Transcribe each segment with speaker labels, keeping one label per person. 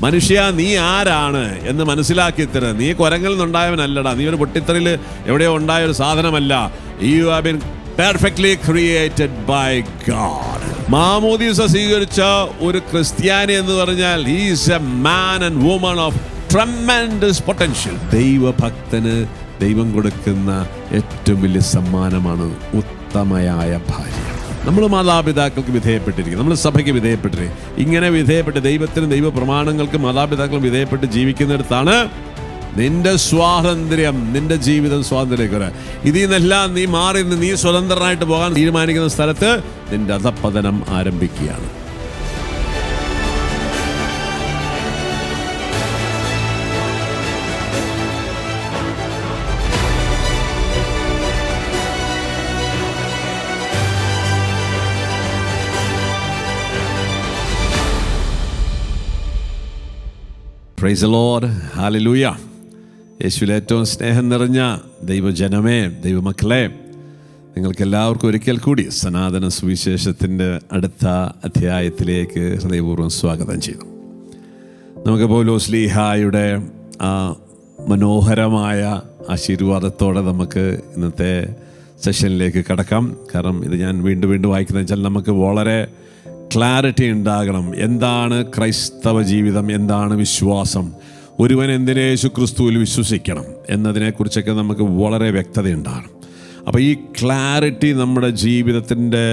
Speaker 1: മനുഷ്യ നീ ആരാണ് എന്ന് മനസ്സിലാക്കി തരുക. നീ കുരങ്ങിൽ നിന്നുണ്ടായവനല്ലടാ, നീ ഒരു പൊട്ടിത്തെറിയിൽ എവിടെയോ ഉണ്ടായ ഒരു സാധനമല്ല. You have been perfectly created by God. മാമോദീസ സ്വീകരിച്ച ഒരു ക്രിസ്ത്യാനി എന്ന് പറഞ്ഞാൽ he is a man and woman of tremendous potential. ദൈവഭക്തന് ദൈവം കൊടുക്കുന്ന ഏറ്റവും വലിയ സമ്മാനമാണ് ഉത്തമയായ ഭാര്യ. നമ്മൾ മാതാപിതാക്കൾക്ക് വിധേയപ്പെട്ടിരിക്കും, നമ്മൾ സഭയ്ക്ക് വിധേയപ്പെട്ടിരിക്കും. ഇങ്ങനെ വിധേയപ്പെട്ട് ദൈവത്തിനും ദൈവ പ്രമാണങ്ങൾക്കും മാതാപിതാക്കളും വിധേയപ്പെട്ട് ജീവിക്കുന്നിടത്താണ് നിന്റെ സ്വാതന്ത്ര്യം, നിന്റെ ജീവിതം സ്വാതന്ത്ര്യം. ഇതിൽ നിന്നെല്ലാം നീ മാറി നിന്ന് നീ സ്വതന്ത്രനായിട്ട് പോകാൻ തീരുമാനിക്കുന്ന സ്ഥലത്ത് നിന്റെ അധപ്പതനം ആരംഭിക്കുകയാണ്. Praise the Lord, hallelujah. യേശുവിൽ ഏറ്റവും സ്നേഹം നിറഞ്ഞ ദൈവജനമേ, ദൈവമക്കളെ, നിങ്ങൾക്കെല്ലാവർക്കും ഒരിക്കൽ കൂടി സനാതന സുവിശേഷത്തിൻ്റെ അടുത്ത അധ്യായത്തിലേക്ക് ഹൃദയപൂർവ്വം സ്വാഗതം ചെയ്തു. നമുക്ക് പൗലോസ്ലീഹായുടെ ആ മനോഹരമായ ആശീർവാദത്തോടെ നമുക്ക് ഇന്നത്തെ സെഷനിലേക്ക് കടക്കാം. കാരണം ഇത് ഞാൻ വീണ്ടും വായിക്കുന്നത് വെച്ചാൽ നമുക്ക് വളരെ ക്ലാരിറ്റി ഉണ്ടാകണം. എന്താണ് ക്രൈസ്തവ ജീവിതം, എന്താണ് വിശ്വാസം, ഒരുവൻ എന്തിനെ യേശുക്രിസ്തുവിൽ വിശ്വസിക്കണം എന്നതിനെക്കുറിച്ചൊക്കെ നമുക്ക് വളരെ വ്യക്തതയുണ്ടാകണം. അപ്പോൾ ഈ ക്ലാരിറ്റി നമ്മുടെ ജീവിതത്തിൻ്റെ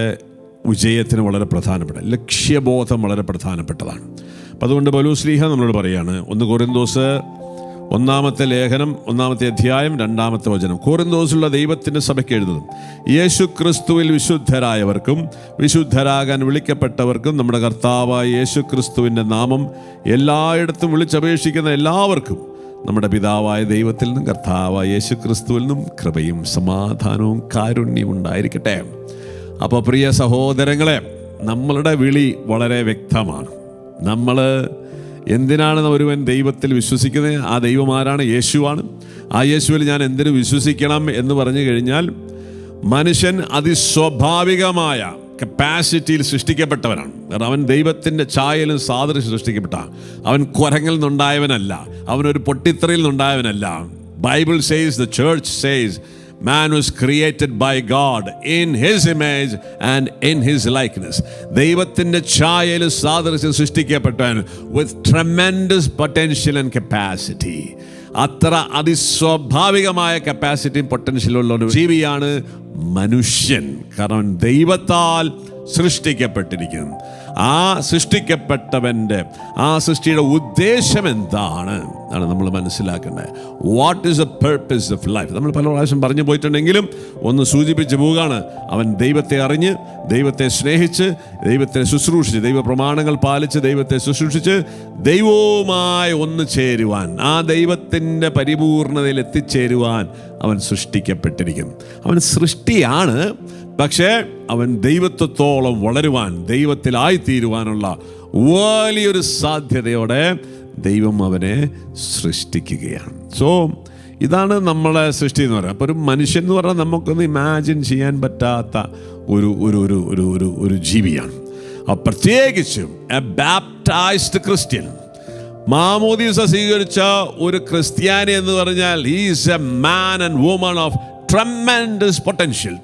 Speaker 1: വിജയത്തിന് വളരെ പ്രധാനപ്പെട്ട, ലക്ഷ്യബോധം വളരെ പ്രധാനപ്പെട്ടതാണ്. അപ്പം അതുകൊണ്ട് പൗലോസ്ലീഹ നമ്മളോട് പറയാണ്, 1 കൊരിന്തോസ് 1-ാമത്തെ ലേഖനം 1-ാമത്തെ അധ്യായം 2-ാമത്തെ വചനം. കൊരിന്തോസിലുള്ള ദൈവത്തിൻ്റെ സഭയ്ക്ക് എഴുതുന്നു, യേശു ക്രിസ്തുവിൽ വിശുദ്ധരായവർക്കും വിശുദ്ധരാകാൻ വിളിക്കപ്പെട്ടവർക്കും നമ്മുടെ കർത്താവായ യേശു ക്രിസ്തുവിൻ്റെ നാമം എല്ലായിടത്തും വിളിച്ചപേക്ഷിക്കുന്ന എല്ലാവർക്കും നമ്മുടെ പിതാവായ ദൈവത്തിൽ നിന്നും കർത്താവായ യേശു ക്രിസ്തുവിൽ നിന്നും കൃപയും സമാധാനവും കാരുണ്യവും ഉണ്ടായിരിക്കട്ടെ. അപ്പോൾ പ്രിയ സഹോദരങ്ങളെ, നമ്മളുടെ വിളി വളരെ വ്യക്തമാണ്. നമ്മൾ എന്തിനാണ് ഒരുവൻ ദൈവത്തിൽ വിശ്വസിക്കുന്നത്? ആ ദൈവം ആരാണ്? യേശുവാണ്. ആ യേശുവിൽ ഞാൻ എന്തിനു വിശ്വസിക്കണം എന്ന് പറഞ്ഞു കഴിഞ്ഞാൽ, മനുഷ്യൻ അതിസ്വാഭാവികമായ കപ്പാസിറ്റിയിൽ സൃഷ്ടിക്കപ്പെട്ടവനാണ്. കാരണം അവൻ ദൈവത്തിൻ്റെ ഛായയിലും സാദൃശ്യം സൃഷ്ടിക്കപ്പെട്ട, അവൻ കുരങ്ങിൽ നിന്നുണ്ടായവനല്ല, അവനൊരു പൊട്ടിത്തെറിയിൽ നിന്നുണ്ടായവനല്ല. Bible says, the church says, man was created by God in his image and in his likeness. ദൈവത്തിൻ്റെ ഛായയിൽ സാദൃശ്യം സൃഷ്ടിക്കപ്പെട്ടവൻ with tremendous potential and capacity. അത്ര അതിസ്വാഭാവികമായ കപ്പാസിറ്റിയും പൊട്ടൻഷ്യലുള്ള ഒരു ജീവിയാണ് മനുഷ്യൻ. കാരണം ദൈവത്താൽ സൃഷ്ടിക്കപ്പെട്ടിരിക്കുന്നു. ആ സൃഷ്ടിക്കപ്പെട്ടവൻ്റെ ആ സൃഷ്ടിയുടെ ഉദ്ദേശം എന്താണ് നമ്മൾ മനസ്സിലാക്കേണ്ടത്. What is the purpose of life? നമ്മൾ പല പ്രാവശ്യം പറഞ്ഞു പോയിട്ടുണ്ടെങ്കിലും ഒന്ന് സൂചിപ്പിച്ച് പോവുകയാണ്. അവൻ ദൈവത്തെ അറിഞ്ഞ്, ദൈവത്തെ സ്നേഹിച്ച്, ദൈവത്തെ ശുശ്രൂഷിച്ച്, ദൈവ പ്രമാണങ്ങൾ പാലിച്ച്, ദൈവത്തെ ശുശ്രൂഷിച്ച് ദൈവവുമായി ഒന്ന് ചേരുവാൻ, ആ ദൈവത്തിൻ്റെ പരിപൂർണതയിൽ എത്തിച്ചേരുവാൻ അവൻ സൃഷ്ടിക്കപ്പെട്ടിരിക്കും. അവൻ സൃഷ്ടിയാണ്, പക്ഷേ അവൻ ദൈവത്വത്തോളം വളരുവാൻ, ദൈവത്തിലായിത്തീരുവാനുള്ള വലിയൊരു സാധ്യതയോടെ ദൈവം അവനെ സൃഷ്ടിക്കുകയാണ്. സോ ഇതാണ് നമ്മളെ സൃഷ്ടി എന്ന് പറയുന്നത്. അപ്പോൾ ഒരു മനുഷ്യൻ എന്ന് പറഞ്ഞാൽ നമുക്കൊന്ന് ഇമാജിൻ ചെയ്യാൻ പറ്റാത്ത ഒരു ഒരു ഒരു ഒരു ഒരു ഒരു ജീവിയാണ്. പ്രത്യേകിച്ചും എ ബാപ്റ്റൈസ്ഡ് ക്രിസ്ത്യൻ, മാമോദീസ സ്വീകരിച്ച ഒരു ക്രിസ്ത്യാനി എന്ന് പറഞ്ഞാൽ he is a man and woman of tremendous potential.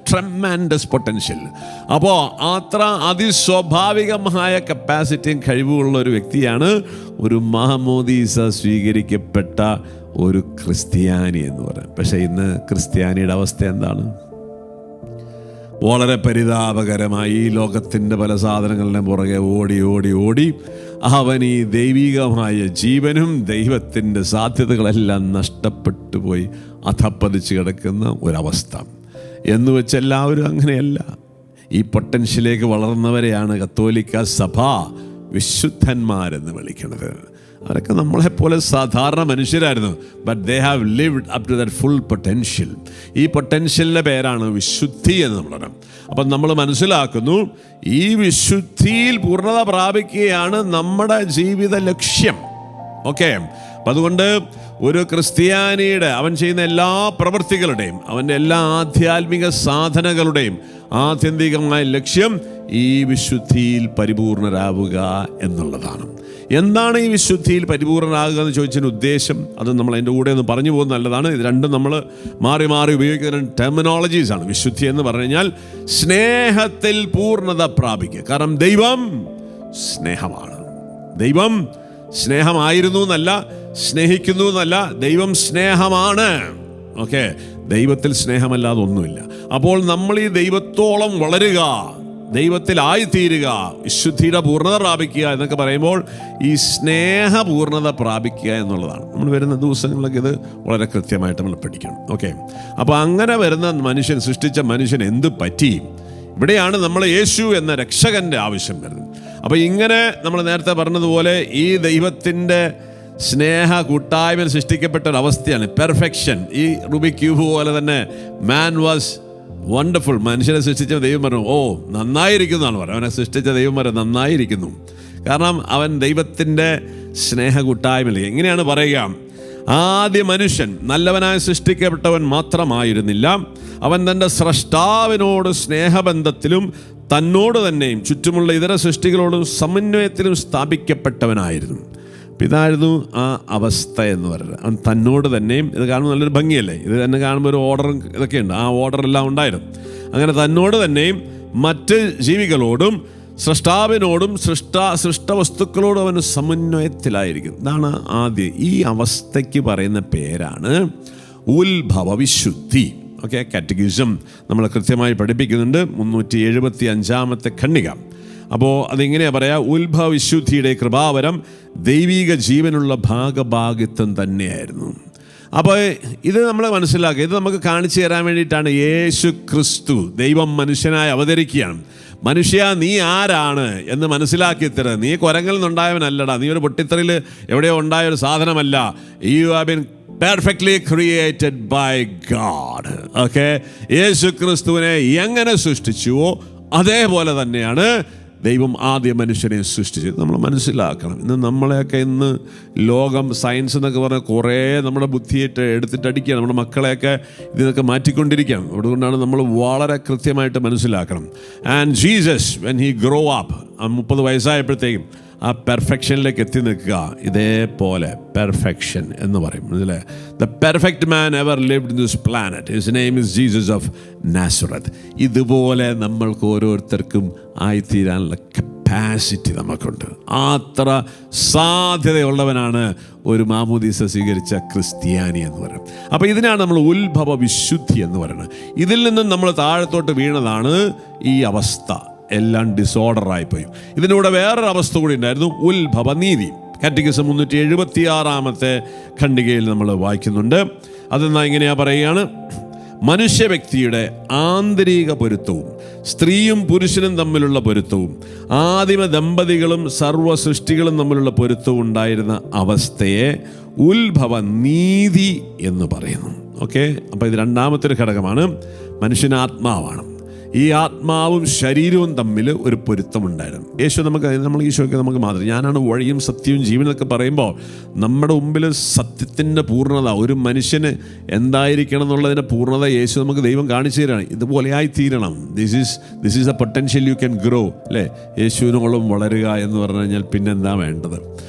Speaker 1: അപ്പോൾ അത്ര അതിസ്വാഭാവികമായ കപ്പാസിറ്റിയും കഴിവുള്ള ഒരു വ്യക്തിയാണ് ഒരു മാമോദീസ സ്വീകരിക്കപ്പെട്ട ഒരു ക്രിസ്ത്യാനി എന്ന് പറയുന്നത്. പക്ഷേ ഇന്ന് ക്രിസ്ത്യാനിയുടെ അവസ്ഥ എന്താണ്? വളരെ പരിതാപകരമായി ഈ ലോകത്തിൻ്റെ പല സാധനങ്ങളുടെയും പുറകെ ഓടി അവൻ ഈ ദൈവികമായ ജീവനും ദൈവത്തിൻ്റെ സാധ്യതകളെല്ലാം നഷ്ടപ്പെട്ടു പോയി അധപ്പതിച്ച് കിടക്കുന്ന ഒരവസ്ഥ. എന്ന് വെച്ച് എല്ലാവരും അങ്ങനെയല്ല. ഈ പൊട്ടൻഷ്യലേക്ക് വളർന്നവരെയാണ് കത്തോലിക്ക സഭ വിശുദ്ധന്മാരെന്ന് വിളിക്കുന്നത്. അവരൊക്കെ നമ്മളെപ്പോലെ സാധാരണ മനുഷ്യരായിരുന്നു. But they have lived up to that full potential. ഈ പൊട്ടൻഷ്യലിൻ്റെ പേരാണ് വിശുദ്ധി എന്ന് നമ്മൾ പറയും. അപ്പം നമ്മൾ മനസ്സിലാക്കുന്നു, ഈ വിശുദ്ധിയിൽ പൂർണ്ണത പ്രാപിക്കുകയാണ് നമ്മുടെ ജീവിത ലക്ഷ്യം. ഓക്കെ, അപ്പം അതുകൊണ്ട് ഒരു ക്രിസ്ത്യാനിയുടെ അവൻ ചെയ്യുന്ന എല്ലാ പ്രവൃത്തികളുടെയും അവൻ്റെ എല്ലാ ആധ്യാത്മിക സാധനകളുടെയും ആത്യന്തികമായ ലക്ഷ്യം ഈ വിശുദ്ധിയിൽ പരിപൂർണരാവുക എന്നുള്ളതാണ്. എന്താണ് ഈ വിശുദ്ധിയിൽ പരിപൂർണനാകുക എന്ന് ചോദിച്ചതിന് ഉദ്ദേശം അത് നമ്മൾ അതിൻ്റെ കൂടെ ഒന്ന് പറഞ്ഞു പോകുന്നത് നല്ലതാണ്. ഇത് രണ്ടും നമ്മൾ മാറി മാറി ഉപയോഗിക്കുന്ന ടെർമിനോളജീസാണ്. വിശുദ്ധി എന്ന് പറഞ്ഞു കഴിഞ്ഞാൽ സ്നേഹത്തിൽ പൂർണ്ണത പ്രാപിക്കുക. കാരണം ദൈവം സ്നേഹമാണ്. ദൈവം സ്നേഹമായിരുന്നു എന്നല്ല, സ്നേഹിക്കുന്നു എന്നല്ല, ദൈവം സ്നേഹമാണ്. ഓക്കെ, ദൈവത്തിൽ സ്നേഹമല്ലാതെ ഒന്നുമില്ല. അപ്പോൾ നമ്മൾ ഈ ദൈവത്തോളം വളരുക, ദൈവത്തിലായിത്തീരുക, വിശുദ്ധിയുടെ പൂർണ്ണത പ്രാപിക്കുക എന്നൊക്കെ പറയുമ്പോൾ ഈ സ്നേഹപൂർണ്ണത പ്രാപിക്കുക എന്നുള്ളതാണ്. നമ്മൾ വരുന്ന ദിവസങ്ങളിലൊക്കെ ഇത് വളരെ കൃത്യമായിട്ട് നമ്മൾ പഠിക്കണം. ഓക്കെ, അപ്പോൾ അങ്ങനെ വരുന്ന മനുഷ്യൻ, സൃഷ്ടിച്ച മനുഷ്യൻ എന്ത് പറ്റി? ഇവിടെയാണ് നമ്മൾ യേശു എന്ന രക്ഷകൻ്റെ ആവശ്യം വരുന്നത്. അപ്പോൾ ഇങ്ങനെ നമ്മൾ നേരത്തെ പറഞ്ഞതുപോലെ ഈ ദൈവത്തിൻ്റെ സ്നേഹ കൂട്ടായ്മയിൽ സൃഷ്ടിക്കപ്പെട്ട ഒരു അവസ്ഥയാണ് പെർഫെക്ഷൻ. ഈ റുബിക് ക്യൂബ് പോലെ തന്നെ മാൻ വാസ് വണ്ടർഫുൾ. മനുഷ്യനെ സൃഷ്ടിച്ച ദൈവം പറഞ്ഞു, ഓ നന്നായിരിക്കുന്നു എന്നാണ് പറയുന്നത്. അവനെ സൃഷ്ടിച്ച ദൈവം പറഞ്ഞു നന്നായിരിക്കുന്നു. കാരണം അവൻ ദൈവത്തിൻ്റെ സ്നേഹ കൂട്ടായ്മയിൽ. എങ്ങനെയാണ് പറയുക? ആദ്യ മനുഷ്യൻ നല്ലവനായി സൃഷ്ടിക്കപ്പെട്ടവൻ മാത്രമായിരുന്നില്ല, അവൻ തൻ്റെ സ്രഷ്ടാവിനോട് സ്നേഹബന്ധത്തിലും തന്നോട് തന്നെയും ചുറ്റുമുള്ള ഇതര സൃഷ്ടികളോടും സമന്വയത്തിലും സ്ഥാപിക്കപ്പെട്ടവനായിരുന്നു. ഇതായിരുന്നു ആ അവസ്ഥ എന്ന് പറയുന്നത്. അവൻ തന്നോട് തന്നെയും, ഇത് കാണുമ്പോൾ നല്ലൊരു ഭംഗിയല്ലേ, ഇത് തന്നെ കാണുമ്പോൾ ഒരു ഓർഡറും ഇതൊക്കെയുണ്ട്, ആ ഓർഡറെല്ലാം ഉണ്ടായിരുന്നു. അങ്ങനെ തന്നോട് തന്നെയും മറ്റ് ജീവികളോടും സ്രഷ്ടാവിനോടും സൃഷ്ടവസ്തുക്കളോടും അവന് സമന്വയത്തിലായിരിക്കും. ഇതാണ് ആദ്യം. ഈ അവസ്ഥയ്ക്ക് പറയുന്ന പേരാണ് ഉത്ഭവ വിശുദ്ധി. ഓക്കെ, കാറ്റഗിസം നമ്മൾ കൃത്യമായി പഠിപ്പിക്കുന്നുണ്ട്. 375 ഖണ്ഡിക. അപ്പോൾ അതിങ്ങനെയാണ് പറയാ, ഉത്ഭവ വിശുദ്ധിയുടെ കൃപാവരം ദൈവിക ജീവനുള്ള ഭാഗഭാഗിത്വം തന്നെയായിരുന്നു. അപ്പോൾ ഇത് നമ്മൾ മനസ്സിലാക്കുക. ഇത് നമുക്ക് കാണിച്ചു തരാൻ വേണ്ടിയിട്ടാണ് യേശു ക്രിസ്തു ദൈവം മനുഷ്യനായി അവതരിക്കുകയാണ്. മനുഷ്യ, നീ ആരാണ് എന്ന് മനസ്സിലാക്കി തരുക. നീ കുരങ്ങളിൽ നിന്നുണ്ടായവനല്ലടാ, നീ ഒരു പൊട്ടിത്തെറിയിൽ എവിടെയോ ഉണ്ടായ ഒരു സാധനമല്ല. You have been perfectly created by God. Okay, യേശു ക്രിസ്തുവിനെ എങ്ങനെ സൃഷ്ടിച്ചുവോ അതേപോലെ തന്നെയാണ് ദൈവം ആദ്യ മനുഷ്യനെ സൃഷ്ടിച്ചത്. നമ്മൾ മനസ്സിലാക്കണം. ഇന്ന് നമ്മളെയൊക്കെ ഇന്ന് ലോകം സയൻസ് എന്നൊക്കെ പറഞ്ഞാൽ കുറേ നമ്മുടെ ബുദ്ധിയായിട്ട് എടുത്തിട്ടടിക്കുകയാണ്. നമ്മുടെ മക്കളെയൊക്കെ ഇതിനൊക്കെ മാറ്റിക്കൊണ്ടിരിക്കുകയാണ്. അതുകൊണ്ടാണ് നമ്മൾ വളരെ കൃത്യമായിട്ട് മനസ്സിലാക്കണം. And Jesus when he grow up, 30 വയസ്സായപ്പോഴത്തേക്കും ആ പെർഫെക്ഷനിലേക്ക് എത്തി നിൽക്കുക. ഇതേപോലെ പെർഫെക്ഷൻ എന്ന് പറയും. അല്ലേ? The perfect man ever lived in this planet, his name is Jesus of നാസറത്ത്. ഇതുപോലെ നമ്മൾക്ക് ഓരോരുത്തർക്കും ആയിത്തീരാനുള്ള കപ്പാസിറ്റി നമുക്കുണ്ട്. അത്ര സാധ്യതയുള്ളവനാണ് ഒരു മാമോദീസ സ്വീകരിച്ച ക്രിസ്ത്യാനി എന്ന് പറയും. അപ്പോൾ ഇതിനാണ് നമ്മൾ ഉത്ഭവ വിശുദ്ധി എന്ന് പറയുന്നത്. ഇതിൽ നിന്നും നമ്മൾ താഴത്തോട്ട് വീണതാണ് ഈ അവസ്ഥ. എല്ലാം ഡിസോർഡറായിപ്പോയി. ഇതിലൂടെ വേറൊരു അവസ്ഥ കൂടി ഉണ്ടായിരുന്നു, ഉത്ഭവ നീതി. കാറ്റഗിസം 376 ഖണ്ഡികയിൽ നമ്മൾ വായിക്കുന്നുണ്ട്. അതെന്നാ ഇങ്ങനെയാ പറയുകയാണ്, മനുഷ്യ വ്യക്തിയുടെ ആന്തരിക പൊരുത്തവും സ്ത്രീയും പുരുഷനും തമ്മിലുള്ള പൊരുത്തവും ആദിമ ദമ്പതികളും സർവ്വ സൃഷ്ടികളും തമ്മിലുള്ള പൊരുത്തവും ഉണ്ടായിരുന്ന അവസ്ഥയെ ഉത്ഭവ നീതി എന്ന് പറയുന്നു. ഓക്കെ, അപ്പോൾ ഇത് രണ്ടാമത്തെ ഒരു ഘടകമാണ്. മനുഷ്യന് ആത്മാവാണ്. ഈ ആത്മാവും ശരീരവും തമ്മിൽ ഒരു പൊരുത്തമുണ്ടായിരുന്നു. നമ്മൾ ഈശോയ്ക്ക് നമുക്ക് മാതൃക. ഞാനാണ് വഴിയും സത്യവും ജീവനൊക്കെ പറയുമ്പോൾ നമ്മുടെ മുമ്പിൽ സത്യത്തിൻ്റെ പൂർണ്ണത, ഒരു മനുഷ്യന് എന്തായിരിക്കണം എന്നുള്ളതിൻ്റെ പൂർണ്ണത യേശു നമുക്ക് ദൈവം കാണിച്ചു തരാണ്. ഇതുപോലെ ആയിത്തീരണം. This is a potential you can grow. അല്ലേ? യേശുവിനോളം വളരുക എന്ന് പറഞ്ഞു കഴിഞ്ഞാൽ പിന്നെന്താ വേണ്ടത്?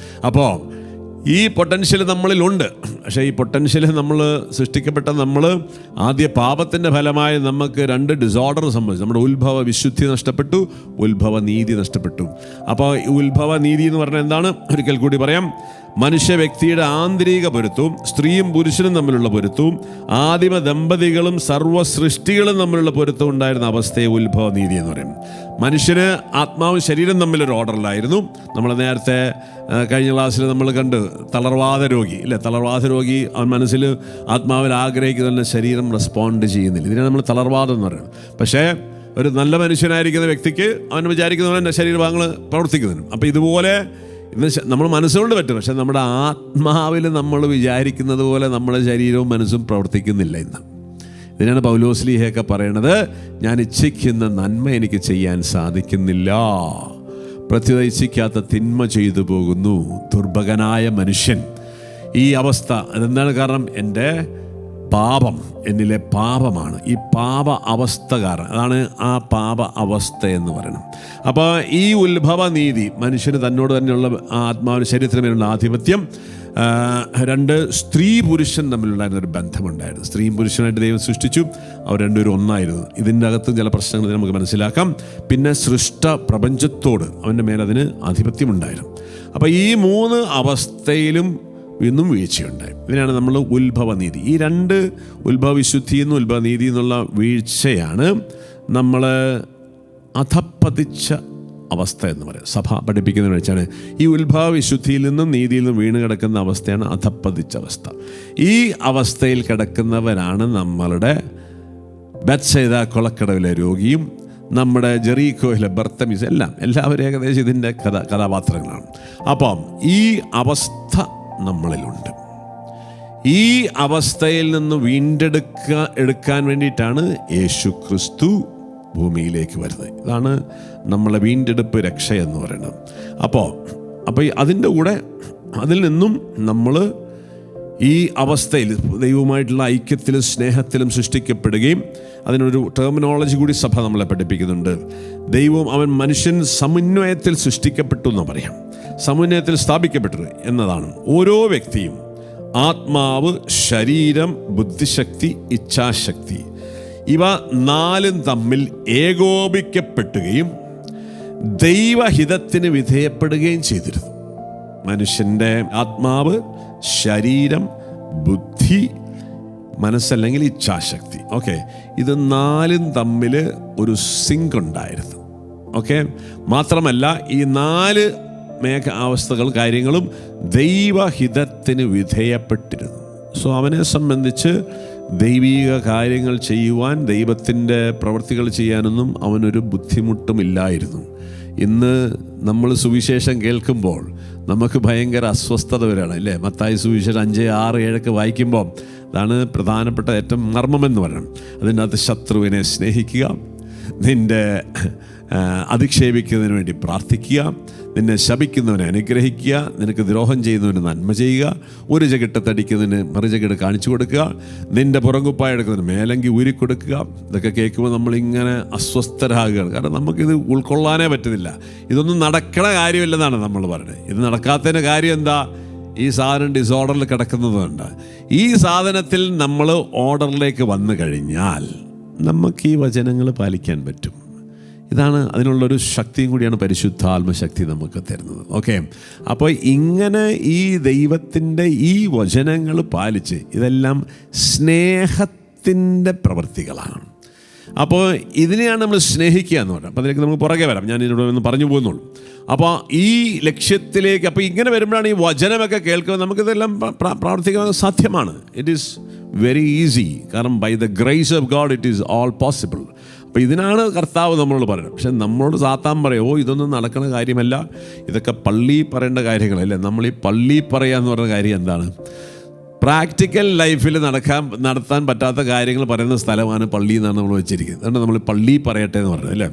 Speaker 1: അപ്പോൾ ഈ പൊട്ടൻഷ്യൽ നമ്മളിലുണ്ട്. പക്ഷേ ഈ പൊട്ടൻഷ്യൽ നമ്മൾ സൃഷ്ടിക്കപ്പെട്ട നമ്മൾ ആദ്യ പാപത്തിൻ്റെ ഫലമായി നമുക്ക് 2 ഡിസോർഡർ സംഭവിച്ചു. നമ്മുടെ ഉത്ഭവ വിശുദ്ധി നഷ്ടപ്പെട്ടു, ഉത്ഭവ നീതി നഷ്ടപ്പെട്ടു. അപ്പോൾ ഈ ഉത്ഭവ നീതി എന്ന് പറഞ്ഞാൽ എന്താണ്? ഒരിക്കൽ കൂടി പറയാം. മനുഷ്യ വ്യക്തിയുടെ ആന്തരിക പൊരുത്തവും സ്ത്രീയും പുരുഷനും തമ്മിലുള്ള പൊരുത്തവും ആദിമ ദമ്പതികളും സർവ്വ സൃഷ്ടികളും തമ്മിലുള്ള പൊരുത്തം ഉണ്ടായിരുന്ന അവസ്ഥയെ ഉത്ഭവ നീതി എന്ന് പറയും. മനുഷ്യന് ആത്മാവും ശരീരം തമ്മിലൊരു ഓർഡറിലായിരുന്നു. നമ്മൾ നേരത്തെ കഴിഞ്ഞ ക്ലാസ്സിൽ നമ്മൾ കണ്ട് തളർവാദ രോഗി, ഇല്ലേ? തളർവാദ രോഗി അവൻ മനസ്സിൽ ആത്മാവിൽ ആഗ്രഹിക്കുന്ന ശരീരം റെസ്പോണ്ട് ചെയ്യുന്നില്ല. ഇതിനെ നമ്മൾ തളർവാദം എന്ന് പറയുന്നത്. പക്ഷേ ഒരു നല്ല മനുഷ്യനായിരിക്കുന്ന വ്യക്തിക്ക് അവൻ വിചാരിക്കുന്ന പോലെ എൻ്റെ ശരീരഭാഗങ്ങൾ പ്രവർത്തിക്കുന്നുണ്ട്. അപ്പോൾ ഇതുപോലെ ഇന്ന് നമ്മൾ മനസ്സുകൊണ്ട് പറ്റും, പക്ഷെ നമ്മുടെ ആത്മാവിൽ നമ്മൾ വിചാരിക്കുന്നത് പോലെ നമ്മുടെ ശരീരവും മനസ്സും പ്രവർത്തിക്കുന്നില്ല ഇന്ന്. ഇതിനാണ് പൗലോസ്ലീഹയൊക്കെ പറയണത്, ഞാൻ ഇച്ഛിക്കുന്ന നന്മ എനിക്ക് ചെയ്യാൻ സാധിക്കുന്നില്ല, പ്രത്യുത ഇച്ഛിക്കാത്ത തിന്മ ചെയ്തു പോകുന്നു. ദുർഭകനായ മനുഷ്യൻ. ഈ അവസ്ഥ അതെന്താണ് കാരണം? എൻ്റെ പാപം, എന്നിലെ പാപമാണ് ഈ പാപ അവസ്ഥ കാരണം. അതാണ് ആ പാപ അവസ്ഥ എന്ന് പറയുന്നത്. അപ്പോൾ ഈ ഉത്ഭവ നീതി, മനുഷ്യന് തന്നോട് തന്നെയുള്ള ആത്മാവിന് ശരീരത്തിന് മേലുള്ള ആധിപത്യം, രണ്ട് സ്ത്രീ പുരുഷൻ തമ്മിലുണ്ടായിരുന്ന ഒരു ബന്ധമുണ്ടായിരുന്നു. സ്ത്രീയും പുരുഷനായിട്ട് ദൈവം സൃഷ്ടിച്ചു, അവർ രണ്ടുപേരും ഒന്നായിരുന്നു. ഇതിൻ്റെ അകത്ത് ചില പ്രശ്നങ്ങൾ നമുക്ക് മനസ്സിലാക്കാം. പിന്നെ സൃഷ്ട പ്രപഞ്ചത്തോട് അവൻ്റെ മേലതിന് ആധിപത്യമുണ്ടായിരുന്നു. അപ്പോൾ ഈ മൂന്ന് അവസ്ഥയിലും ഇന്നും വീഴ്ചയുണ്ടായി. ഇതിനാണ് നമ്മൾ ഉത്ഭവനീതി. ഈ രണ്ട് ഉത്ഭവവിശുദ്ധി എന്നും ഉത്ഭവനീതി എന്നുള്ള വീഴ്ചയാണ് നമ്മൾ അധപ്പതിച്ച അവസ്ഥ എന്ന് പറയുന്നത്. സഭ പഠിപ്പിക്കുന്നതെന്ന് വെച്ചാൽ ഈ ഉത്ഭവവിശുദ്ധിയിൽ നിന്നും നീതിയിൽ നിന്നും വീണ് കിടക്കുന്ന അവസ്ഥയാണ് അധപ്പതിച്ച അവസ്ഥ. ഈ അവസ്ഥയിൽ കിടക്കുന്നവരാണ് നമ്മളുടെ ബത്സൈദ കൊളക്കടവിലെ രോഗിയും നമ്മുടെ ജെറീക്കോയിലെ ബർത്തമീസ് എല്ലാവരും ഏകദേശം ഇതിൻ്റെ കഥാപാത്രങ്ങളാണ്. അപ്പം ഈ അവസ്ഥ നമ്മളിലുണ്ട്. ഈ അവസ്ഥയിൽ നിന്ന് എടുക്കാൻ വേണ്ടിയിട്ടാണ് യേശു ക്രിസ്തു ഭൂമിയിലേക്ക് വരുന്നത്. ഇതാണ് നമ്മളെ വീണ്ടെടുപ്പ്, രക്ഷ എന്ന് പറയുന്നത്. അപ്പോൾ അതിൻ്റെ കൂടെ അതിൽ നിന്നും നമ്മൾ ഈ അവസ്ഥയിൽ ദൈവവുമായിട്ടുള്ള ഐക്യത്തിലും സ്നേഹത്തിലും സൃഷ്ടിക്കപ്പെടുകയും, അതിനൊരു ടെർമിനോളജി കൂടി സഭ നമ്മളെ പഠിപ്പിക്കുന്നുണ്ട്. അവൻ മനുഷ്യൻ സമന്വയത്തിൽ സൃഷ്ടിക്കപ്പെട്ടു എന്ന് പറയാം. സമന്വയത്തിൽ സ്ഥാപിക്കപ്പെട്ടത് എന്നതാണ്. ഓരോ വ്യക്തിയും ആത്മാവ്, ശരീരം, ബുദ്ധിശക്തി, ഇച്ഛാശക്തി, ഇവ നാലും തമ്മിൽ ഏകോപിക്കപ്പെടുകയും ദൈവഹിതത്തിന് വിധേയപ്പെടുകയും ചെയ്തിരുന്നു. മനുഷ്യൻ്റെ ആത്മാവ്, ശരീരം, ബുദ്ധി, മനസ്സല്ലെങ്കിൽ ഇച്ഛാശക്തി, ഇത് നാലും തമ്മിൽ ഒരു സിങ്ക് ഉണ്ടായിരുന്നു. മാത്രമല്ല ഈ നാല് അവസ്ഥകൾ, കാര്യങ്ങളും ദൈവഹിതത്തിന് വിധേയപ്പെട്ടിരുന്നു. അവനെ സംബന്ധിച്ച് ദൈവീക കാര്യങ്ങൾ ചെയ്യുവാൻ, ദൈവത്തിൻ്റെ പ്രവൃത്തികൾ ചെയ്യാനൊന്നും അവനൊരു ബുദ്ധിമുട്ടുമില്ലായിരുന്നു. ഇന്ന് നമ്മൾ സുവിശേഷം കേൾക്കുമ്പോൾ നമുക്ക് ഭയങ്കര അസ്വസ്ഥത വരികയാണ്, അല്ലേ? മത്തായി സുവിശേഷം 5, 6, 7 വായിക്കുമ്പോൾ അതാണ് പ്രധാനപ്പെട്ട ഏറ്റവും മർമ്മമെന്ന് പറയണം. അതിനകത്ത് ശത്രുവിനെ സ്നേഹിക്കുക, നിൻ്റെ അധിക്ഷേപിക്കുന്നതിന് വേണ്ടി പ്രാർത്ഥിക്കുക, നിന്നെ ശപിക്കുന്നവനെ അനുഗ്രഹിക്കുക, നിനക്ക് ദ്രോഹം ചെയ്യുന്നവന് നന്മ ചെയ്യുക, ഒരു ജഗട്ടത്തടിക്കുന്നതിന് മറുജഗട്ട് കാണിച്ചു കൊടുക്കുക, നിൻ്റെ പുറങ്കുപ്പായ എടുക്കുന്നതിന് മേലങ്കി ഊരിക്കൊടുക്കുക. ഇതൊക്കെ കേൾക്കുമ്പോൾ നമ്മളിങ്ങനെ അസ്വസ്ഥരാകുകയാണ്. കാരണം നമുക്കിത് ഉൾക്കൊള്ളാനേ പറ്റുന്നില്ല. ഇതൊന്നും നടക്കണ കാര്യമില്ലെന്നാണ് നമ്മൾ പറയുന്നത്. ഇത് നടക്കാത്തതിൻ്റെ കാര്യം എന്താ? ഈ സാധനം ഡിസോർഡറിൽ കിടക്കുന്നതുകൊണ്ട്. ഈ സാധനത്തിൽ നമ്മൾ ഓർഡറിലേക്ക് വന്നു കഴിഞ്ഞാൽ നമുക്ക് ഈ വചനങ്ങൾ പാലിക്കാൻ പറ്റും. ഇതാണ് അതിനുള്ളൊരു ശക്തിയും കൂടിയാണ് പരിശുദ്ധാത്മശക്തി നമുക്ക് തരുന്നത്. അപ്പോൾ ഇങ്ങനെ ഈ ദൈവത്തിൻ്റെ ഈ വചനങ്ങൾ പാലിച്ച്, ഇതെല്ലാം സ്നേഹത്തിൻ്റെ പ്രവൃത്തികളാണ്. അപ്പോൾ ഇതിനെയാണ് നമ്മൾ സ്നേഹിക്കുക എന്ന് പറഞ്ഞത്. അപ്പോൾ അതിലേക്ക് നമുക്ക് പുറകെ വരാം, ഞാൻ ഇതിനോട് ഒന്ന് പറഞ്ഞു പോകുന്നുള്ളൂ. അപ്പോൾ ഈ ലക്ഷ്യത്തിലേക്ക്, അപ്പോൾ ഇങ്ങനെ വരുമ്പോഴാണ് ഈ വചനമൊക്കെ കേൾക്കുന്നത് നമുക്കിതെല്ലാം പ്രാവർത്തിക്കാൻ സാധ്യമാണ്. It is very easy. കാരണം by the grace of God it is all possible. അപ്പോൾ ഇതിനാണ് കർത്താവ് നമ്മളോട് പറയുന്നത്. പക്ഷെ നമ്മളോട് സാത്താൻ പറയും, ഇതൊന്നും നടക്കുന്ന കാര്യമല്ല, ഇതൊക്കെ പള്ളി പറയേണ്ട കാര്യങ്ങളല്ലേ. നമ്മൾ ഈ പള്ളി പറയുക എന്ന് പറയുന്ന കാര്യം എന്താണ്? പ്രാക്ടിക്കൽ ലൈഫിൽ നടത്താൻ പറ്റാത്ത കാര്യങ്ങൾ പറയുന്ന സ്ഥലമാണ് പള്ളി എന്നാണ് നമ്മൾ വെച്ചിരിക്കുന്നത്. അതുകൊണ്ട് നമ്മൾ പള്ളി പറയട്ടെ എന്ന് പറഞ്ഞത്, അല്ലേ?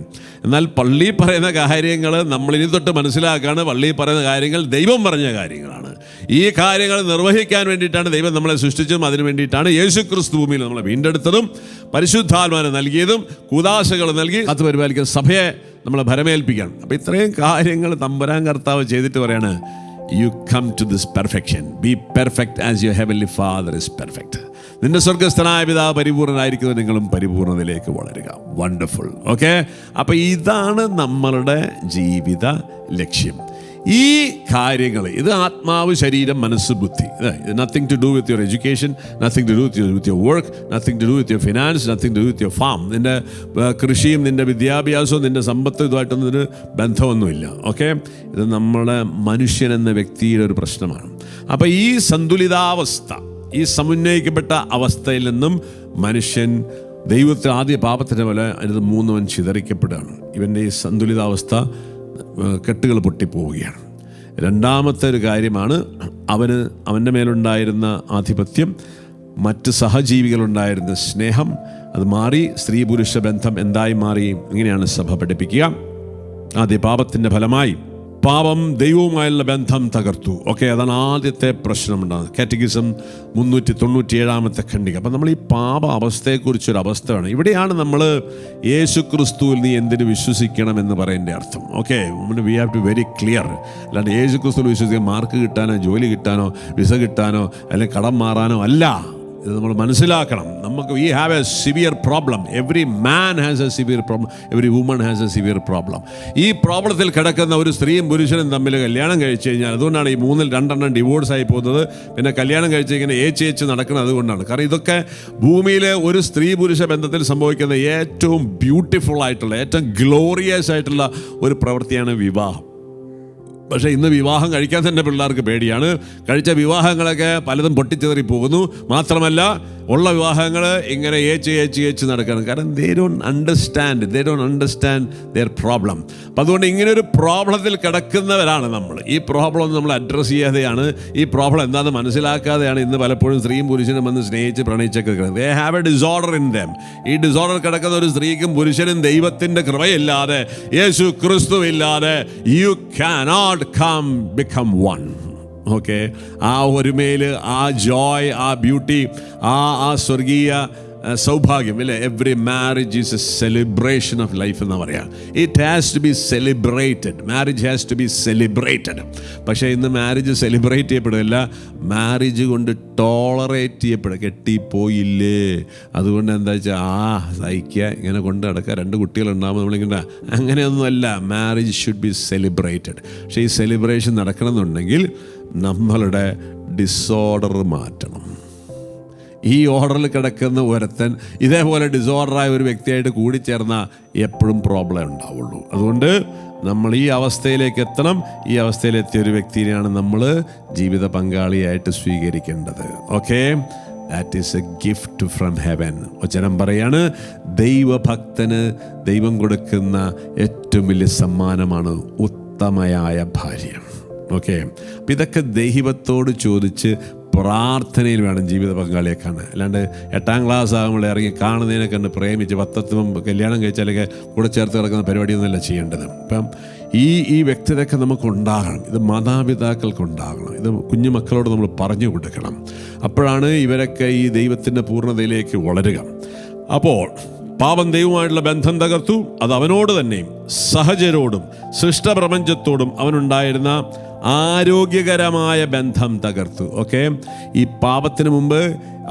Speaker 1: എന്നാൽ പള്ളി പറയുന്ന കാര്യങ്ങൾ നമ്മളിനി തൊട്ട് മനസ്സിലാക്കുകയാണ്. പള്ളി പറയുന്ന കാര്യങ്ങൾ ദൈവം പറഞ്ഞ കാര്യങ്ങളാണ്. ഈ കാര്യങ്ങൾ നിർവഹിക്കാൻ വേണ്ടിയിട്ടാണ് ദൈവം നമ്മളെ സൃഷ്ടിച്ചതും അതിനു വേണ്ടിയിട്ടാണ് യേശു ക്രിസ്തു ഭൂമിയിൽ നമ്മളെ വീണ്ടെടുത്തതും പരിശുദ്ധാത്മാവിനെ നൽകിയതും കൂദാശകൾ നൽകി അത് പരിപാലിക്കുന്ന സഭയെ നമ്മളെ ഭരമേൽപ്പിക്കുകയാണ്. അപ്പോൾ ഇത്രയും കാര്യങ്ങൾ തമ്പുരാൻ കർത്താവ് ചെയ്തിട്ട് പറയാണ്, you come to this perfection, be perfect as your heavenly father is perfect. നിന്റെ സ്വർഗസ്ഥനായ പിതാവ് പരിപൂർണനായിരിക്കുന്നത് നിങ്ങളും പരിപൂർണതയിലേക്ക് വളരുക. വണ്ടർഫുൾ. അപ്പോൾ ഇതാണ് നമ്മളുടെ ജീവിത ലക്ഷ്യം. ഈ കാര്യങ്ങൾ, ഇത് ആത്മാവ്, ശരീരം, മനസ്സ്, ബുദ്ധി. Nothing to do with your education, nothing to do with your work, nothing to do with your finance, nothing to do with your farm. നിൻ്റെ കൃഷിയും നിൻ്റെ വിദ്യാഭ്യാസവും നിൻ്റെ സമ്പത്തും ഇതുമായിട്ടൊന്നും ഒരു ബന്ധമൊന്നുമില്ല. ഇത് നമ്മുടെ മനുഷ്യൻ എന്ന വ്യക്തിയുടെ ഒരു പ്രശ്നമാണ്. അപ്പോൾ ഈ സന്തുലിതാവസ്ഥ, ഈ സമന്വയിക്കപ്പെട്ട അവസ്ഥയിൽ നിന്നും മനുഷ്യൻ ദൈവത്തെ ആദ്യ പാപത്തിൻ്റെ പോലെ അതിന് 3 ചിതറിക്കപ്പെടുകയാണ്. ഇവൻ്റെ ഈ സന്തുലിതാവസ്ഥ കെട്ടുകൾ പൊട്ടിപ്പോവുകയാണ്. രണ്ടാമത്തെ ഒരു കാര്യമാണ് അവൻ്റെ മേലുണ്ടായിരുന്ന ആധിപത്യം, മറ്റ് സഹജീവികളുണ്ടായിരുന്ന സ്നേഹം, അത് മാറി. സ്ത്രീ പുരുഷ ബന്ധം എന്തായി മാറി? ഇങ്ങനെയാണ് സഭ പഠിപ്പിക്കുക. ആദ്യ പാപത്തിൻ്റെ ഫലമായി പാപം ദൈവവുമായുള്ള ബന്ധം തകർത്തു. ഓക്കെ, അതാണ് ആദ്യത്തെ പ്രശ്നമുണ്ടാകുന്നത്. കാറ്റഗിസം 397 ഖണ്ഡിക. അപ്പം നമ്മൾ ഈ പാപ അവസ്ഥയെക്കുറിച്ചൊരു അവസ്ഥ വേണം. ഇവിടെയാണ് നമ്മൾ യേശു ക്രിസ്തുവിൽ നീ എന്തിനു വിശ്വസിക്കണം എന്ന് പറയേണ്ട അർത്ഥം. Okay, we have to very clear. അല്ലാണ്ട് യേശു ക്രിസ്തുവിൽ വിശ്വസിക്കാൻ മാർക്ക് കിട്ടാനോ ജോലി കിട്ടാനോ വിസ കിട്ടാനോ അല്ലെങ്കിൽ കടം മാറാനോ അല്ല. ഇത് നമ്മൾ മനസ്സിലാക്കണം. നമുക്ക് we have A severe problem. Every man has A severe problem, every woman has A severe problem. ഈ പ്രോബ്ലത്തിൽ കിടക്കുന്ന ഒരു സ്ത്രീയും പുരുഷനും തമ്മിൽ കല്യാണം കഴിച്ചു കഴിഞ്ഞാൽ, അതുകൊണ്ടാണ് ഈ 2 ഡിവോഴ്സ് ആയി പോകുന്നത്. പിന്നെ കല്യാണം കഴിച്ച് ഇങ്ങനെ ഏച്ച് നടക്കുന്നത് അതുകൊണ്ടാണ്. കാരണം ഇതൊക്കെ ഭൂമിയിലെ ഒരു സ്ത്രീ പുരുഷ ബന്ധത്തിൽ സംഭവിക്കുന്ന ഏറ്റവും ബ്യൂട്ടിഫുൾ ആയിട്ടുള്ള, ഏറ്റവും ഗ്ലോറിയസ് ആയിട്ടുള്ള ഒരു പ്രവൃത്തിയാണ് വിവാഹം. പക്ഷേ ഇന്ന് വിവാഹം കഴിക്കാൻ തന്നെ പിള്ളേർക്ക് പേടിയാണ്. കഴിച്ച വിവാഹങ്ങളൊക്കെ പലതും പൊട്ടിച്ചെറി പോകുന്നു. മാത്രമല്ല ഉള്ള വിവാഹങ്ങൾ ഇങ്ങനെ ഏച്ച് നടക്കണം. കാരണം they don't understand there problem. അപ്പം അതുകൊണ്ട് ഇങ്ങനെ ഒരു പ്രോബ്ലത്തിൽ കിടക്കുന്നവരാണ് നമ്മൾ. ഈ പ്രോബ്ലം നമ്മൾ അഡ്രസ്സ് ചെയ്യാതെയാണ്, ഈ പ്രോബ്ലം എന്താണെന്ന് മനസ്സിലാക്കാതെയാണ് ഇന്ന് പലപ്പോഴും സ്ത്രീയും പുരുഷനും വന്ന് സ്നേഹിച്ച് പ്രണയിച്ചൊക്കെ കിടക്കുന്നത്. They have a disorder in them. ഈ ഡിസോർഡർ കിടക്കുന്ന ഒരു സ്ത്രീക്കും പുരുഷനും ദൈവത്തിൻ്റെ കൃപയില്ലാതെ, യേശു ക്രിസ്തുവില്ലാതെ you cannot become one. Okay, ആ ഒരുമയിൽ, ആ ജോയ്, ആ ബ്യൂട്ടി, ആ സ്വർഗീയ സൗഭാഗ്യം ഇല്ലേ. Every marriage is a celebration of life എന്ന് പറയാം. It has to be celebrated. Marriage has to be celebrated. പക്ഷേ ഇന്ന് മാരേജ് സെലിബ്രേറ്റ് ചെയ്യപ്പെടുകയല്ല, മാരേജ് കൊണ്ട് ടോളറേറ്റ് ചെയ്യപ്പെടുക. കെട്ടിപ്പോയില്ലേ, അതുകൊണ്ട് എന്താ വെച്ചാൽ സഹിക്കുക, ഇങ്ങനെ കൊണ്ട് നടക്കുക, 2 കുട്ടികളുണ്ടാകുമ്പോൾ നമ്മളിങ്ങനെ, അങ്ങനെയൊന്നുമല്ല. Marriage should be celebrated. പക്ഷേ ഈ സെലിബ്രേഷൻ നടക്കണമെന്നുണ്ടെങ്കിൽ നമ്മളുടെ ഡിസോർഡർ മാറ്റണം. ഈ ഓർഡറിൽ കിടക്കുന്ന ഒരുത്തൻ ഇതേപോലെ ഡിസോർഡറായ ഒരു വ്യക്തിയായിട്ട് കൂടിച്ചേർന്ന എപ്പോഴും പ്രോബ്ലം ഉണ്ടാവുള്ളൂ. അതുകൊണ്ട് നമ്മൾ ഈ അവസ്ഥയിലേക്ക് എത്തണം. ഈ അവസ്ഥയിലെത്തിയ ഒരു വ്യക്തിയെയാണ് നമ്മൾ ജീവിത പങ്കാളിയായിട്ട് സ്വീകരിക്കേണ്ടത്. Okay, that is A gift from heaven. വചനം പറയാണ്, ദൈവഭക്തന് ദൈവം കൊടുക്കുന്ന ഏറ്റവും വലിയ സമ്മാനമാണ് ഉത്തമയായ ഭാര്യ. ഓക്കെ, അപ്പം ഇതൊക്കെ ദൈവത്തോട് ചോദിച്ച് പ്രാർത്ഥനയിൽ വേണം ജീവിത പങ്കാളിയെ കാണാൻ. അല്ലാണ്ട് 8ാം ക്ലാസ് ആകുമ്പോൾ ഇറങ്ങി കാണുന്നതിനെ കണ്ട് പ്രേമിച്ച് 10 കല്യാണം കഴിച്ചാലൊക്കെ കൂടെ ചേർത്ത് കിടക്കുന്ന പരിപാടിയൊന്നുമല്ല ചെയ്യേണ്ടത്. അപ്പം ഈ വ്യക്തിതൊക്കെ നമുക്കുണ്ടാകണം. ഇത് മാതാപിതാക്കൾക്കുണ്ടാകണം. ഇത് കുഞ്ഞുമക്കളോട് നമ്മൾ പറഞ്ഞു കൊടുക്കണം. അപ്പോഴാണ് ഇവരൊക്കെ ഈ ദൈവത്തിൻ്റെ പൂർണ്ണതയിലേക്ക് വളരുക. അപ്പോൾ പാപം ദൈവമായിട്ടുള്ള ബന്ധം തകർത്തു. അത് അവനോട് തന്നെയും സഹചരോടും സൃഷ്ടപ്രപഞ്ചത്തോടും അവനുണ്ടായിരുന്ന ആരോഗ്യകരമായ ബന്ധം തകർത്തു. ഓക്കെ, ഈ പാപത്തിന് മുമ്പ്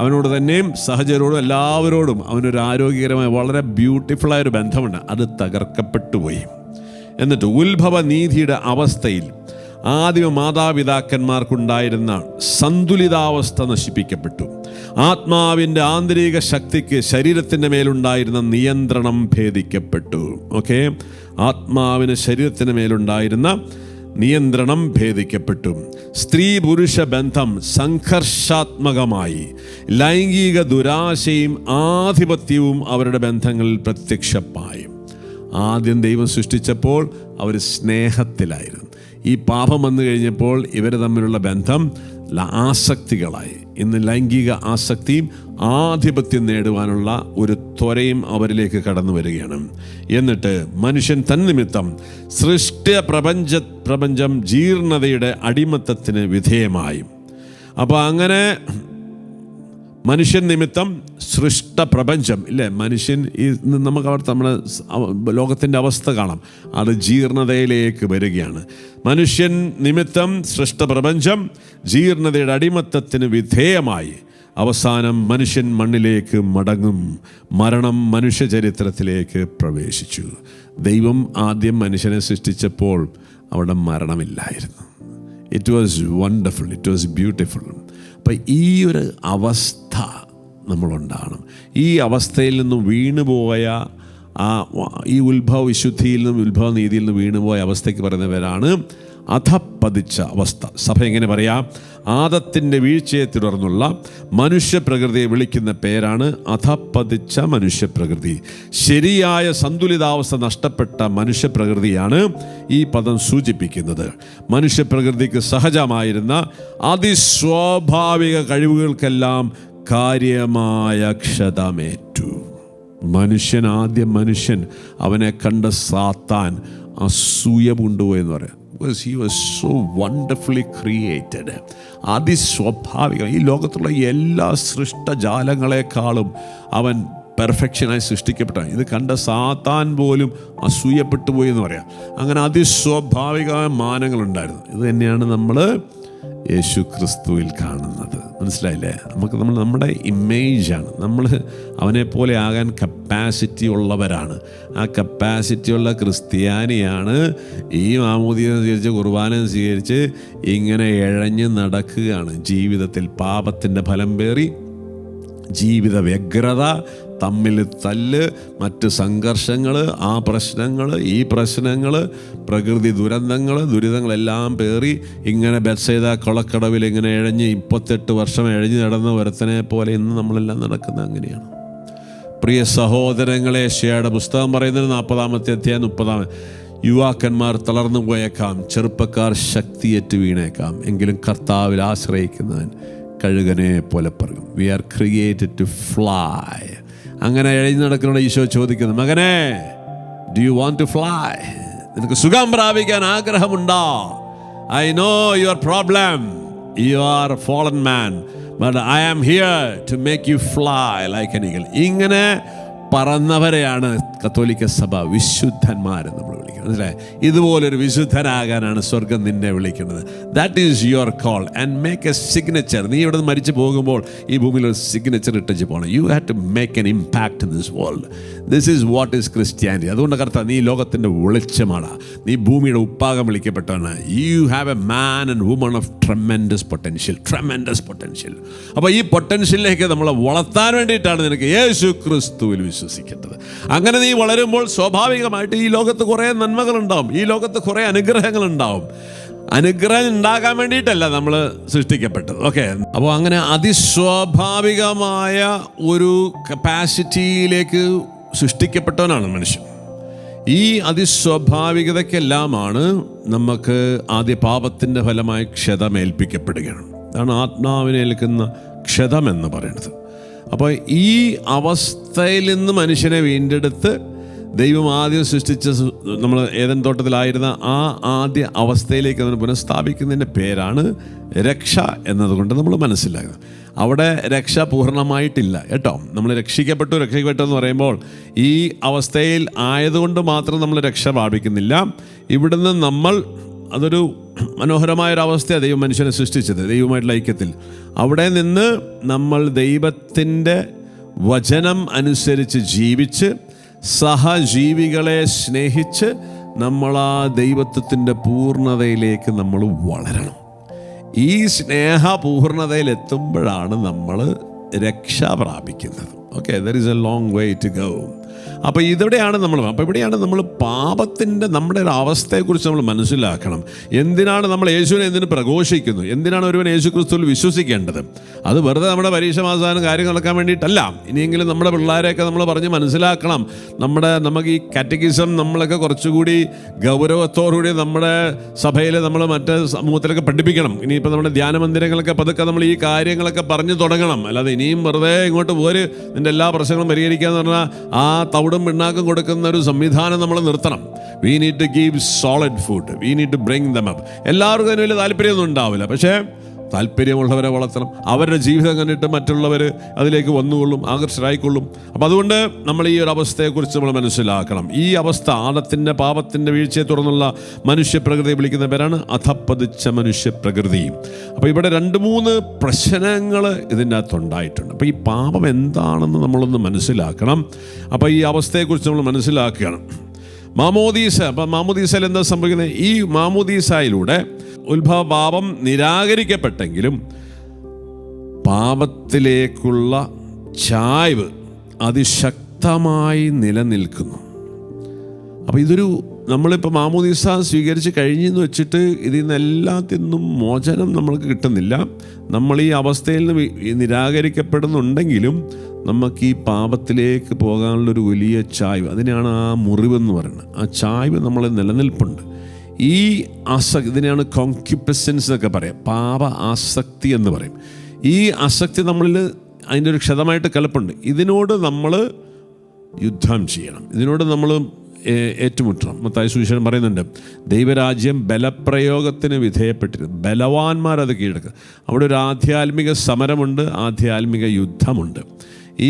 Speaker 1: അവനോട് തന്നെയും സഹചരോടും എല്ലാവരോടും അവനൊരു ആരോഗ്യകരമായ വളരെ ബ്യൂട്ടിഫുള്ളായൊരു ബന്ധമുണ്ട്. അത് തകർക്കപ്പെട്ടു പോയി. എന്നിട്ട് ഉത്ഭവനീതിയുടെ അവസ്ഥയിൽ ആദിമ മാതാപിതാക്കന്മാർക്കുണ്ടായിരുന്ന സന്തുലിതാവസ്ഥ നശിപ്പിക്കപ്പെട്ടു. ആത്മാവിൻ്റെ ആന്തരിക ശക്തിക്ക് ശരീരത്തിൻ്റെ മേലുണ്ടായിരുന്ന നിയന്ത്രണം ഭേദിക്കപ്പെട്ടു. ഓക്കെ, ആത്മാവിന് ശരീരത്തിന് മേലുണ്ടായിരുന്ന നിയന്ത്രണം ഭേദിക്കപ്പെട്ടു. സ്ത്രീ പുരുഷ ബന്ധം സംഘർഷാത്മകമായി. ലൈംഗിക ദുരാശയും ആധിപത്യവും അവരുടെ ബന്ധങ്ങളിൽ പ്രത്യക്ഷമായി. ആദ്യം ദൈവം സൃഷ്ടിച്ചപ്പോൾ അവർ സ്നേഹത്തിലായിരുന്നു. ഈ പാപം വന്നു കഴിഞ്ഞപ്പോൾ ഇവർ തമ്മിലുള്ള ബന്ധം ആസക്തികളായി. ഇന്ന് ലൈംഗിക ആസക്തിയും ആധിപത്യം നേടുവാനുള്ള ഒരു ത്വരയും അവരിലേക്ക് കടന്നു വരികയാണ്. എന്നിട്ട് മനുഷ്യൻ തന്നിമിത്തം പ്രപഞ്ചം ജീർണതയുടെ അടിമത്തത്തിന് വിധേയമായി. അപ്പോൾ അങ്ങനെ മനുഷ്യൻ നിമിത്തം സൃഷ്ടപ്രപഞ്ചം ഇല്ലേ, മനുഷ്യൻ ഈ നമുക്ക് അവർ നമ്മുടെ ലോകത്തിൻ്റെ അവസ്ഥ കാണാം. അത് ജീർണതയിലേക്ക് വരികയാണ്. മനുഷ്യൻ നിമിത്തം സൃഷ്ടപ്രപഞ്ചം ജീർണതയുടെ അടിമത്തത്തിന് വിധേയമായി. അവസാനം മനുഷ്യൻ മണ്ണിലേക്ക് മടങ്ങും. മരണം മനുഷ്യ ചരിത്രത്തിലേക്ക് പ്രവേശിച്ചു. ദൈവം ആദ്യം മനുഷ്യനെ സൃഷ്ടിച്ചപ്പോൾ അവിടെ മരണമില്ലായിരുന്നു. It was wonderful, it was beautiful. അപ്പം ഈ ഒരു അവസ്ഥ നമ്മളുണ്ടാകണം. ഈ അവസ്ഥയിൽ നിന്ന് വീണുപോയ ഈ ഉത്ഭവ വിശുദ്ധിയിൽ നിന്നും ഉത്ഭവ നീതിയിൽ നിന്ന് വീണുപോയ അവസ്ഥയ്ക്ക് പറയുന്നവരാണ് അധപ്പതിച്ച അവസ്ഥ. സഭ എങ്ങനെ പറയാം? ആദത്തിൻ്റെ വീഴ്ചയെ തുടർന്നുള്ള മനുഷ്യപ്രകൃതിയെ വിളിക്കുന്ന പേരാണ് അധപ്പതിച്ച മനുഷ്യപ്രകൃതി. ശരിയായ സന്തുലിതാവസ്ഥ നഷ്ടപ്പെട്ട മനുഷ്യപ്രകൃതിയാണ് ഈ പദം സൂചിപ്പിക്കുന്നത്. മനുഷ്യപ്രകൃതിക്ക് സഹജമായിരുന്ന അതിസ്വാഭാവിക കഴിവുകൾക്കെല്ലാം കാര്യമായ ക്ഷതമേറ്റു. മനുഷ്യൻ അവനെ കണ്ട സാത്താൻ അസൂയ കൊണ്ടുപോയെന്ന് പറയാം. because he was so wonderfully created. അതിസ്വാഭാവികം. ഈ ലോകത്തുള്ള എല്ലാ സൃഷ്ടജാലങ്ങളെക്കാളും അവൻ പെർഫെക്ഷനായി സൃഷ്ടിക്കപ്പെട്ട. ഇത് കണ്ട സാത്താൻ പോലും അസൂയപ്പെട്ടു പോയി എന്ന് പറയാം. അങ്ങനെ അതിസ്വാഭാവികമായ മാനങ്ങളുണ്ടായിരുന്നു. ഇത് തന്നെയാണ് നമ്മൾ യേശു ക്രിസ്തുവിൽ കാണുന്നത്. മനസ്സിലായില്ലേ? നമ്മുടെ ഇമേജാണ്. നമ്മൾ അവനെപ്പോലെ ആകാൻ കപ്പാസിറ്റി ഉള്ളവരാണ്. ആ കപ്പാസിറ്റി ഉള്ള ക്രിസ്ത്യാനിയാണ് ഈ മാമോദീസ സ്വീകരിച്ച് കുർബാന സ്വീകരിച്ച് ഇങ്ങനെ ഇഴഞ്ഞ് നടക്കുകയാണ്. ജീവിതത്തിൽ പാപത്തിൻ്റെ ഫലം പേറി, ജീവിത വ്യഗ്രത, തമ്മിൽ തല്ല്, മറ്റ് സംഘർഷങ്ങൾ, ആ പ്രശ്നങ്ങൾ, ഈ പ്രശ്നങ്ങൾ, പ്രകൃതി ദുരിതങ്ങളെല്ലാം പേറി ഇങ്ങനെ ബെത്സൈദ കൊളക്കടവിൽ ഇങ്ങനെ ഇഴഞ്ഞ് 28 വർഷം ഇഴഞ്ഞ് നടന്ന ഒരുത്തനെ പോലെ ഇന്ന് നമ്മളെല്ലാം നടക്കുന്നത് അങ്ങനെയാണ്. പ്രിയ സഹോദരങ്ങളെ, യേശയ്യായുടെ പുസ്തകം പറയുന്നത് 40-ാമത്തെ അധ്യായം 30-ാം, യുവാക്കന്മാർ തളർന്നു പോയേക്കാം, ചെറുപ്പക്കാർ ശക്തിയേറ്റ് വീണേക്കാം, എങ്കിലും കർത്താവിൽ ആശ്രയിക്കുന്നവൻ കഴുകനെ പോലെ പറയും. We are created to fly. അങ്ങനെ എഴുതി നടക്കുന്ന ഈശോ ചോദിക്കുന്നു, മകനെ, do you want to fly? നിനക്ക് സുഖം പ്രാപിക്കാൻ ആഗ്രഹമുണ്ടോ? I know your problem, you are a fallen man, but I am here to make you fly like an eagle. ഇങ്ങനെ പറന്നവരെയാണ് കത്തോലിക്ക സഭ വിശുദ്ധന്മാരെന്ന് നമ്മൾ വിളിക്കുന്നത്. മനസ്സിലായി? ഇതുപോലൊരു വിശുദ്ധനാകാനാണ് സ്വർഗം നിന്നെ വിളിക്കുന്നത്. That is your call and make A signature. നീ ഇവിടെ നിന്ന് മരിച്ചു പോകുമ്പോൾ ഈ ഭൂമിയിൽ ഒരു സിഗ്നേച്ചർ ഇട്ടിച്ച് പോകണം. You have to make an impact in this world. This is what is Christianity. അതുകൊണ്ട് കർത്താവ്, നീ ലോകത്തിൻ്റെ വെളിച്ചമാണ്, നീ ഭൂമിയുടെ ഉപ്പാകം വിളിക്കപ്പെട്ടവനാണ്. You have a man and woman of tremendous potential. അപ്പോൾ ഈ പൊട്ടൻഷ്യലിലേക്ക് നമ്മളെ വളർത്താൻ വേണ്ടിയിട്ടാണ് നിനക്ക് യേശു ക്രിസ്തുവിൽ വിശ്വസിക്കേണ്ടത്. അങ്ങനെ നീ വളരുമ്പോൾ സ്വാഭാവികമായിട്ട് ഈ ലോകത്ത് കുറേ നന്മകളുണ്ടാവും, ഈ ലോകത്ത് കുറേ അനുഗ്രഹങ്ങളുണ്ടാവും. അനുഗ്രഹം ഉണ്ടാകാൻ വേണ്ടിയിട്ടല്ല നമ്മൾ സൃഷ്ടിക്കപ്പെട്ടത്. ഓക്കെ, അപ്പോൾ അങ്ങനെ അതിസ്വാഭാവികമായ ഒരു കപ്പാസിറ്റിയിലേക്ക് സൃഷ്ടിക്കപ്പെട്ടവനാണ് മനുഷ്യൻ. ഈ അതിസ്വാഭാവികതയ്ക്കെല്ലാമാണ് നമുക്ക് ആദ്യ പാപത്തിൻ്റെ ഫലമായി ക്ഷതമേൽപ്പിക്കപ്പെടുകയാണ്. അതാണ് ആത്മാവിനേൽക്കുന്ന ക്ഷതമെന്ന് പറയുന്നത്. അപ്പോൾ ഈ അവസ്ഥയിൽ നിന്ന് മനുഷ്യനെ വീണ്ടെടുത്ത് ദൈവം ആദ്യം സൃഷ്ടിച്ച, നമ്മൾ ഏദൻ തോട്ടത്തിലായിരുന്ന ആ ആദ്യ അവസ്ഥയിലേക്ക് അതിനെ പുനഃസ്ഥാപിക്കുന്നതിൻ്റെ പേരാണ് രക്ഷ എന്നതുകൊണ്ട് നമ്മൾ മനസ്സിലാക്കുന്നത്. അവിടെ രക്ഷ പൂർണ്ണമായിട്ടില്ല കേട്ടോ. നമ്മൾ രക്ഷിക്കപ്പെട്ടു എന്ന് പറയുമ്പോൾ ഈ അവസ്ഥയിൽ ആയതുകൊണ്ട് മാത്രം നമ്മൾ രക്ഷ പ്രാപിക്കുന്നില്ല. ഇവിടുന്ന് നമ്മൾ, അതൊരു മനോഹരമായൊരവസ്ഥയാണ് ദൈവം മനുഷ്യനെ സൃഷ്ടിച്ചത് ദൈവമായിട്ടുള്ള ഐക്യത്തിൽ. അവിടെ നിന്ന് നമ്മൾ ദൈവത്തിൻ്റെ വചനം അനുസരിച്ച് ജീവിച്ച് സഹജീവികളെ സ്നേഹിച്ച് നമ്മൾ ആ ദൈവത്വത്തിൻ്റെ പൂർണ്ണതയിലേക്ക് നമ്മൾ വളരണം. ഈ സ്നേഹപൂർണ്ണതയിലെത്തുമ്പോഴാണ് നമ്മൾ രക്ഷ പ്രാപിക്കുന്നത്. Okay, there is a long way to go. അപ്പോൾ ഇവിടെയാണ് നമ്മൾ പാപത്തിൻ്റെ നമ്മുടെ ഒരു അവസ്ഥയെക്കുറിച്ച് നമ്മൾ മനസ്സിലാക്കണം. എന്തിനാണ് നമ്മൾ യേശുവിനെ പ്രഘോഷിക്കുന്നു? എന്തിനാണ് ഒരുവൻ യേശു ക്രിസ്തുവിൽ വിശ്വസിക്കേണ്ടത്? അത് വെറുതെ നമ്മുടെ പരീക്ഷ മാസാനും കാര്യം നടക്കാൻ വേണ്ടിയിട്ടല്ല. ഇനിയെങ്കിലും നമ്മുടെ പിള്ളേരെയൊക്കെ നമ്മൾ പറഞ്ഞ് മനസ്സിലാക്കണം. നമുക്ക് ഈ കാറ്റഗിസം നമ്മളൊക്കെ കുറച്ചുകൂടി ഗൗരവത്തോടുകൂടി നമ്മുടെ സഭയിൽ നമ്മൾ മറ്റ് സമൂഹത്തിലൊക്കെ പഠിപ്പിക്കണം. ഇനിയിപ്പോൾ നമ്മുടെ ധ്യാന മന്ദിരങ്ങളൊക്കെ പതുക്കെ നമ്മൾ ഈ കാര്യങ്ങളൊക്കെ പറഞ്ഞു തുടങ്ങണം. അല്ലാതെ ഇനിയും വെറുതെ ഇങ്ങോട്ട് പോര് നിൻ്റെ എല്ലാ പ്രശ്നങ്ങളും പരിഹരിക്കുക എന്ന് പറഞ്ഞാൽ ആ തവിടും പിണ്ണാക്കും കൊടുക്കുന്ന ഒരു സംവിധാനം നമ്മൾ നിർത്തണം. We need to give solid food, we need to bring them up. എല്ലാവർക്കും അതിന് വലിയ താല്പര്യമൊന്നും ഉണ്ടാവില്ല, പക്ഷേ താല്പര്യമുള്ളവരെ വളർത്തണം. അവരുടെ ജീവിതം കണ്ടിട്ട് മറ്റുള്ളവർ അതിലേക്ക് വന്നുകൊള്ളും, ആകർഷകരായിക്കൊള്ളും. അപ്പം അതുകൊണ്ട് നമ്മൾ ഈ ഒരു അവസ്ഥയെക്കുറിച്ച് നമ്മൾ മനസ്സിലാക്കണം. ഈ അവസ്ഥ, ആദത്തിൻ്റെ പാപത്തിൻ്റെ വീഴ്ചയെ തുടർന്നുള്ള മനുഷ്യപ്രകൃതിയെ വിളിക്കുന്ന പേരാണ് അധപ്പതിച്ച മനുഷ്യപ്രകൃതി. അപ്പോൾ ഇവിടെ 2-3 പ്രശ്നങ്ങൾ ഇതിൻ്റെ അകത്തുണ്ടായിട്ടുണ്ട്. അപ്പോൾ ഈ പാപം എന്താണെന്ന് നമ്മളൊന്ന് മനസ്സിലാക്കണം. അപ്പോൾ ഈ അവസ്ഥയെക്കുറിച്ച് നമ്മൾ മനസ്സിലാക്കുകയാണ്. മാമോദീസ. അപ്പം മാമോദീസയിൽ എന്താ സംഭവിക്കുന്നത്? ഈ മാമോദീസയിലൂടെ ഉത്ഭവപാപം നിരാകരിക്കപ്പെട്ടെങ്കിലും പാപത്തിലേക്കുള്ള ചായ്വ് അതിശക്തമായി നിലനിൽക്കുന്നു. അപ്പോൾ ഇതൊരു, നമ്മളിപ്പോൾ മാമോദീസ സ്വീകരിച്ച് കഴിഞ്ഞെന്ന് വെച്ചിട്ട് ഇതിൽ നിന്ന് എല്ലാത്തിനും മോചനം നമ്മൾക്ക് കിട്ടുന്നില്ല. നമ്മൾ ഈ അവസ്ഥയിൽ നിന്ന് നിരാകരിക്കപ്പെടുന്നുണ്ടെങ്കിലും നമുക്ക് ഈ പാപത്തിലേക്ക് പോകാനുള്ളൊരു വലിയ ചായ്വ്, അതിനെയാണ് ആ മുറിവെന്ന് പറയുന്നത്. ആ ചായ്വ് നമ്മൾ നിലനിൽപ്പുണ്ട്. ഈ ഇതിനെയാണ് കോൺക്യുപ്പസൻസ് എന്നൊക്കെ പറയാം, പാപ ആസക്തി എന്ന് പറയും. ഈ ആസക്തി നമ്മളിൽ അതിൻ്റെ ഒരു ക്ഷതമായിട്ട് കിടപ്പുണ്ട്. ഇതിനോട് നമ്മൾ യുദ്ധം ചെയ്യണം. ഇതിനോട് നമ്മൾ ഏറ്റുമുട്ടണം. മത്തായി സുവിശേഷം പറയുന്നുണ്ട്, ദൈവരാജ്യം ബലപ്രയോഗത്തിന് വിധേയപ്പെട്ടിരുന്നു, ബലവാന്മാരത് കീഴടക്കുക. അവിടെ ഒരു ആധ്യാത്മിക സമരമുണ്ട്, ആധ്യാത്മിക യുദ്ധമുണ്ട്.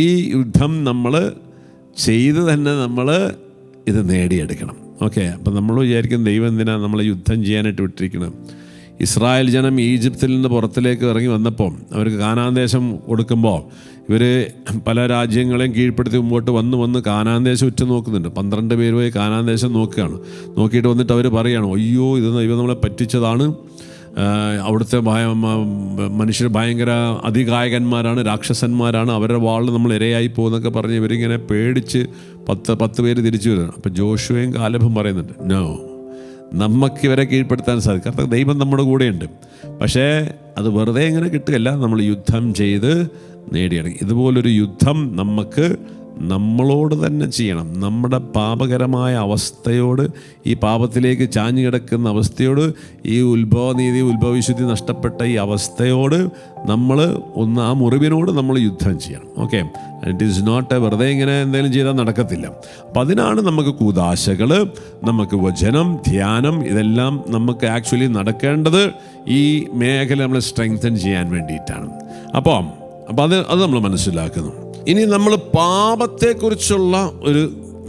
Speaker 1: ഈ യുദ്ധം നമ്മൾ ചെയ്ത് തന്നെ നമ്മൾ ഇത് നേടിയെടുക്കണം. ഓക്കെ, അപ്പം നമ്മൾ വിചാരിക്കും ദൈവം എന്തിനാണ് നമ്മളെ യുദ്ധം ചെയ്യാനായിട്ട് വിട്ടിരിക്കുന്നത്? ഇസ്രായേൽ ജനം ഈജിപ്തിൽ നിന്ന് പുറത്തിലേക്ക് ഇറങ്ങി വന്നപ്പോൾ അവർക്ക് കാനാൻ ദേശം കൊടുക്കുമ്പോൾ ഇവർ പല രാജ്യങ്ങളെയും കീഴ്പ്പെടുത്തി മുമ്പോട്ട് വന്ന് കാനാൻ ദേശം ഉറ്റു നോക്കുന്നുണ്ട്. 12 പേര് പോയി കാനാൻ ദേശം നോക്കുകയാണ്. നോക്കിയിട്ട് വന്നിട്ട് അവർ പറയുകയാണ്, അയ്യോ ഇത് ദൈവം നമ്മളെ പറ്റിച്ചതാണ്, അവിടുത്തെ മനുഷ്യർ ഭയങ്കര അതികായകന്മാരാണ്, രാക്ഷസന്മാരാണ്, അവരുടെ വാളിൽ നമ്മൾ ഇരയായി പോകുന്നൊക്കെ പറഞ്ഞ് ഇവരിങ്ങനെ പേടിച്ച് 10 പേര് തിരിച്ചു വരികയാണ്. അപ്പോൾ ജോഷുവയും കാലബും പറയുന്നുണ്ട്, നോ, നമുക്ക് ഇവരെ കീഴ്പ്പെടുത്താൻ സാധിക്കും, കാരണം ദൈവം നമ്മുടെ കൂടെയുണ്ട്. പക്ഷേ അത് വെറുതെ ഇങ്ങനെ കിട്ടുകയല്ല, നമ്മൾ യുദ്ധം ചെയ്ത് നേടിയെടുക്കും. ഇതുപോലൊരു യുദ്ധം നമുക്ക് നമ്മളോട് തന്നെ ചെയ്യണം. നമ്മുടെ പാപകരമായ അവസ്ഥയോട്, ഈ പാപത്തിലേക്ക് ചാഞ്ഞു കിടക്കുന്ന അവസ്ഥയോട്, ഈ ഉത്ഭവനീതി ഉത്ഭവവിശുദ്ധി നഷ്ടപ്പെട്ട ഈ അവസ്ഥയോട് നമ്മൾ ആ മുറിവിനോട് നമ്മൾ യുദ്ധം ചെയ്യണം. ഓക്കെ, ഇറ്റ് ഈസ് നോട്ട് വെറുതെ ഇങ്ങനെ എന്തെങ്കിലും ചെയ്താൽ നടക്കത്തില്ല. അപ്പം അതിനാണ് നമുക്ക് കൂദാശകൾ, നമുക്ക് വചനം, ധ്യാനം, ഇതെല്ലാം നമുക്ക് ആക്ച്വലി നടക്കേണ്ടത് ഈ മേഖല നമ്മൾ സ്ട്രെങ്തൻ ചെയ്യാൻ വേണ്ടിയിട്ടാണ്. അപ്പം അത് നമ്മൾ മനസ്സിലാക്കുന്നു. ഇനി നമ്മൾ പാപത്തെക്കുറിച്ചുള്ള ഒരു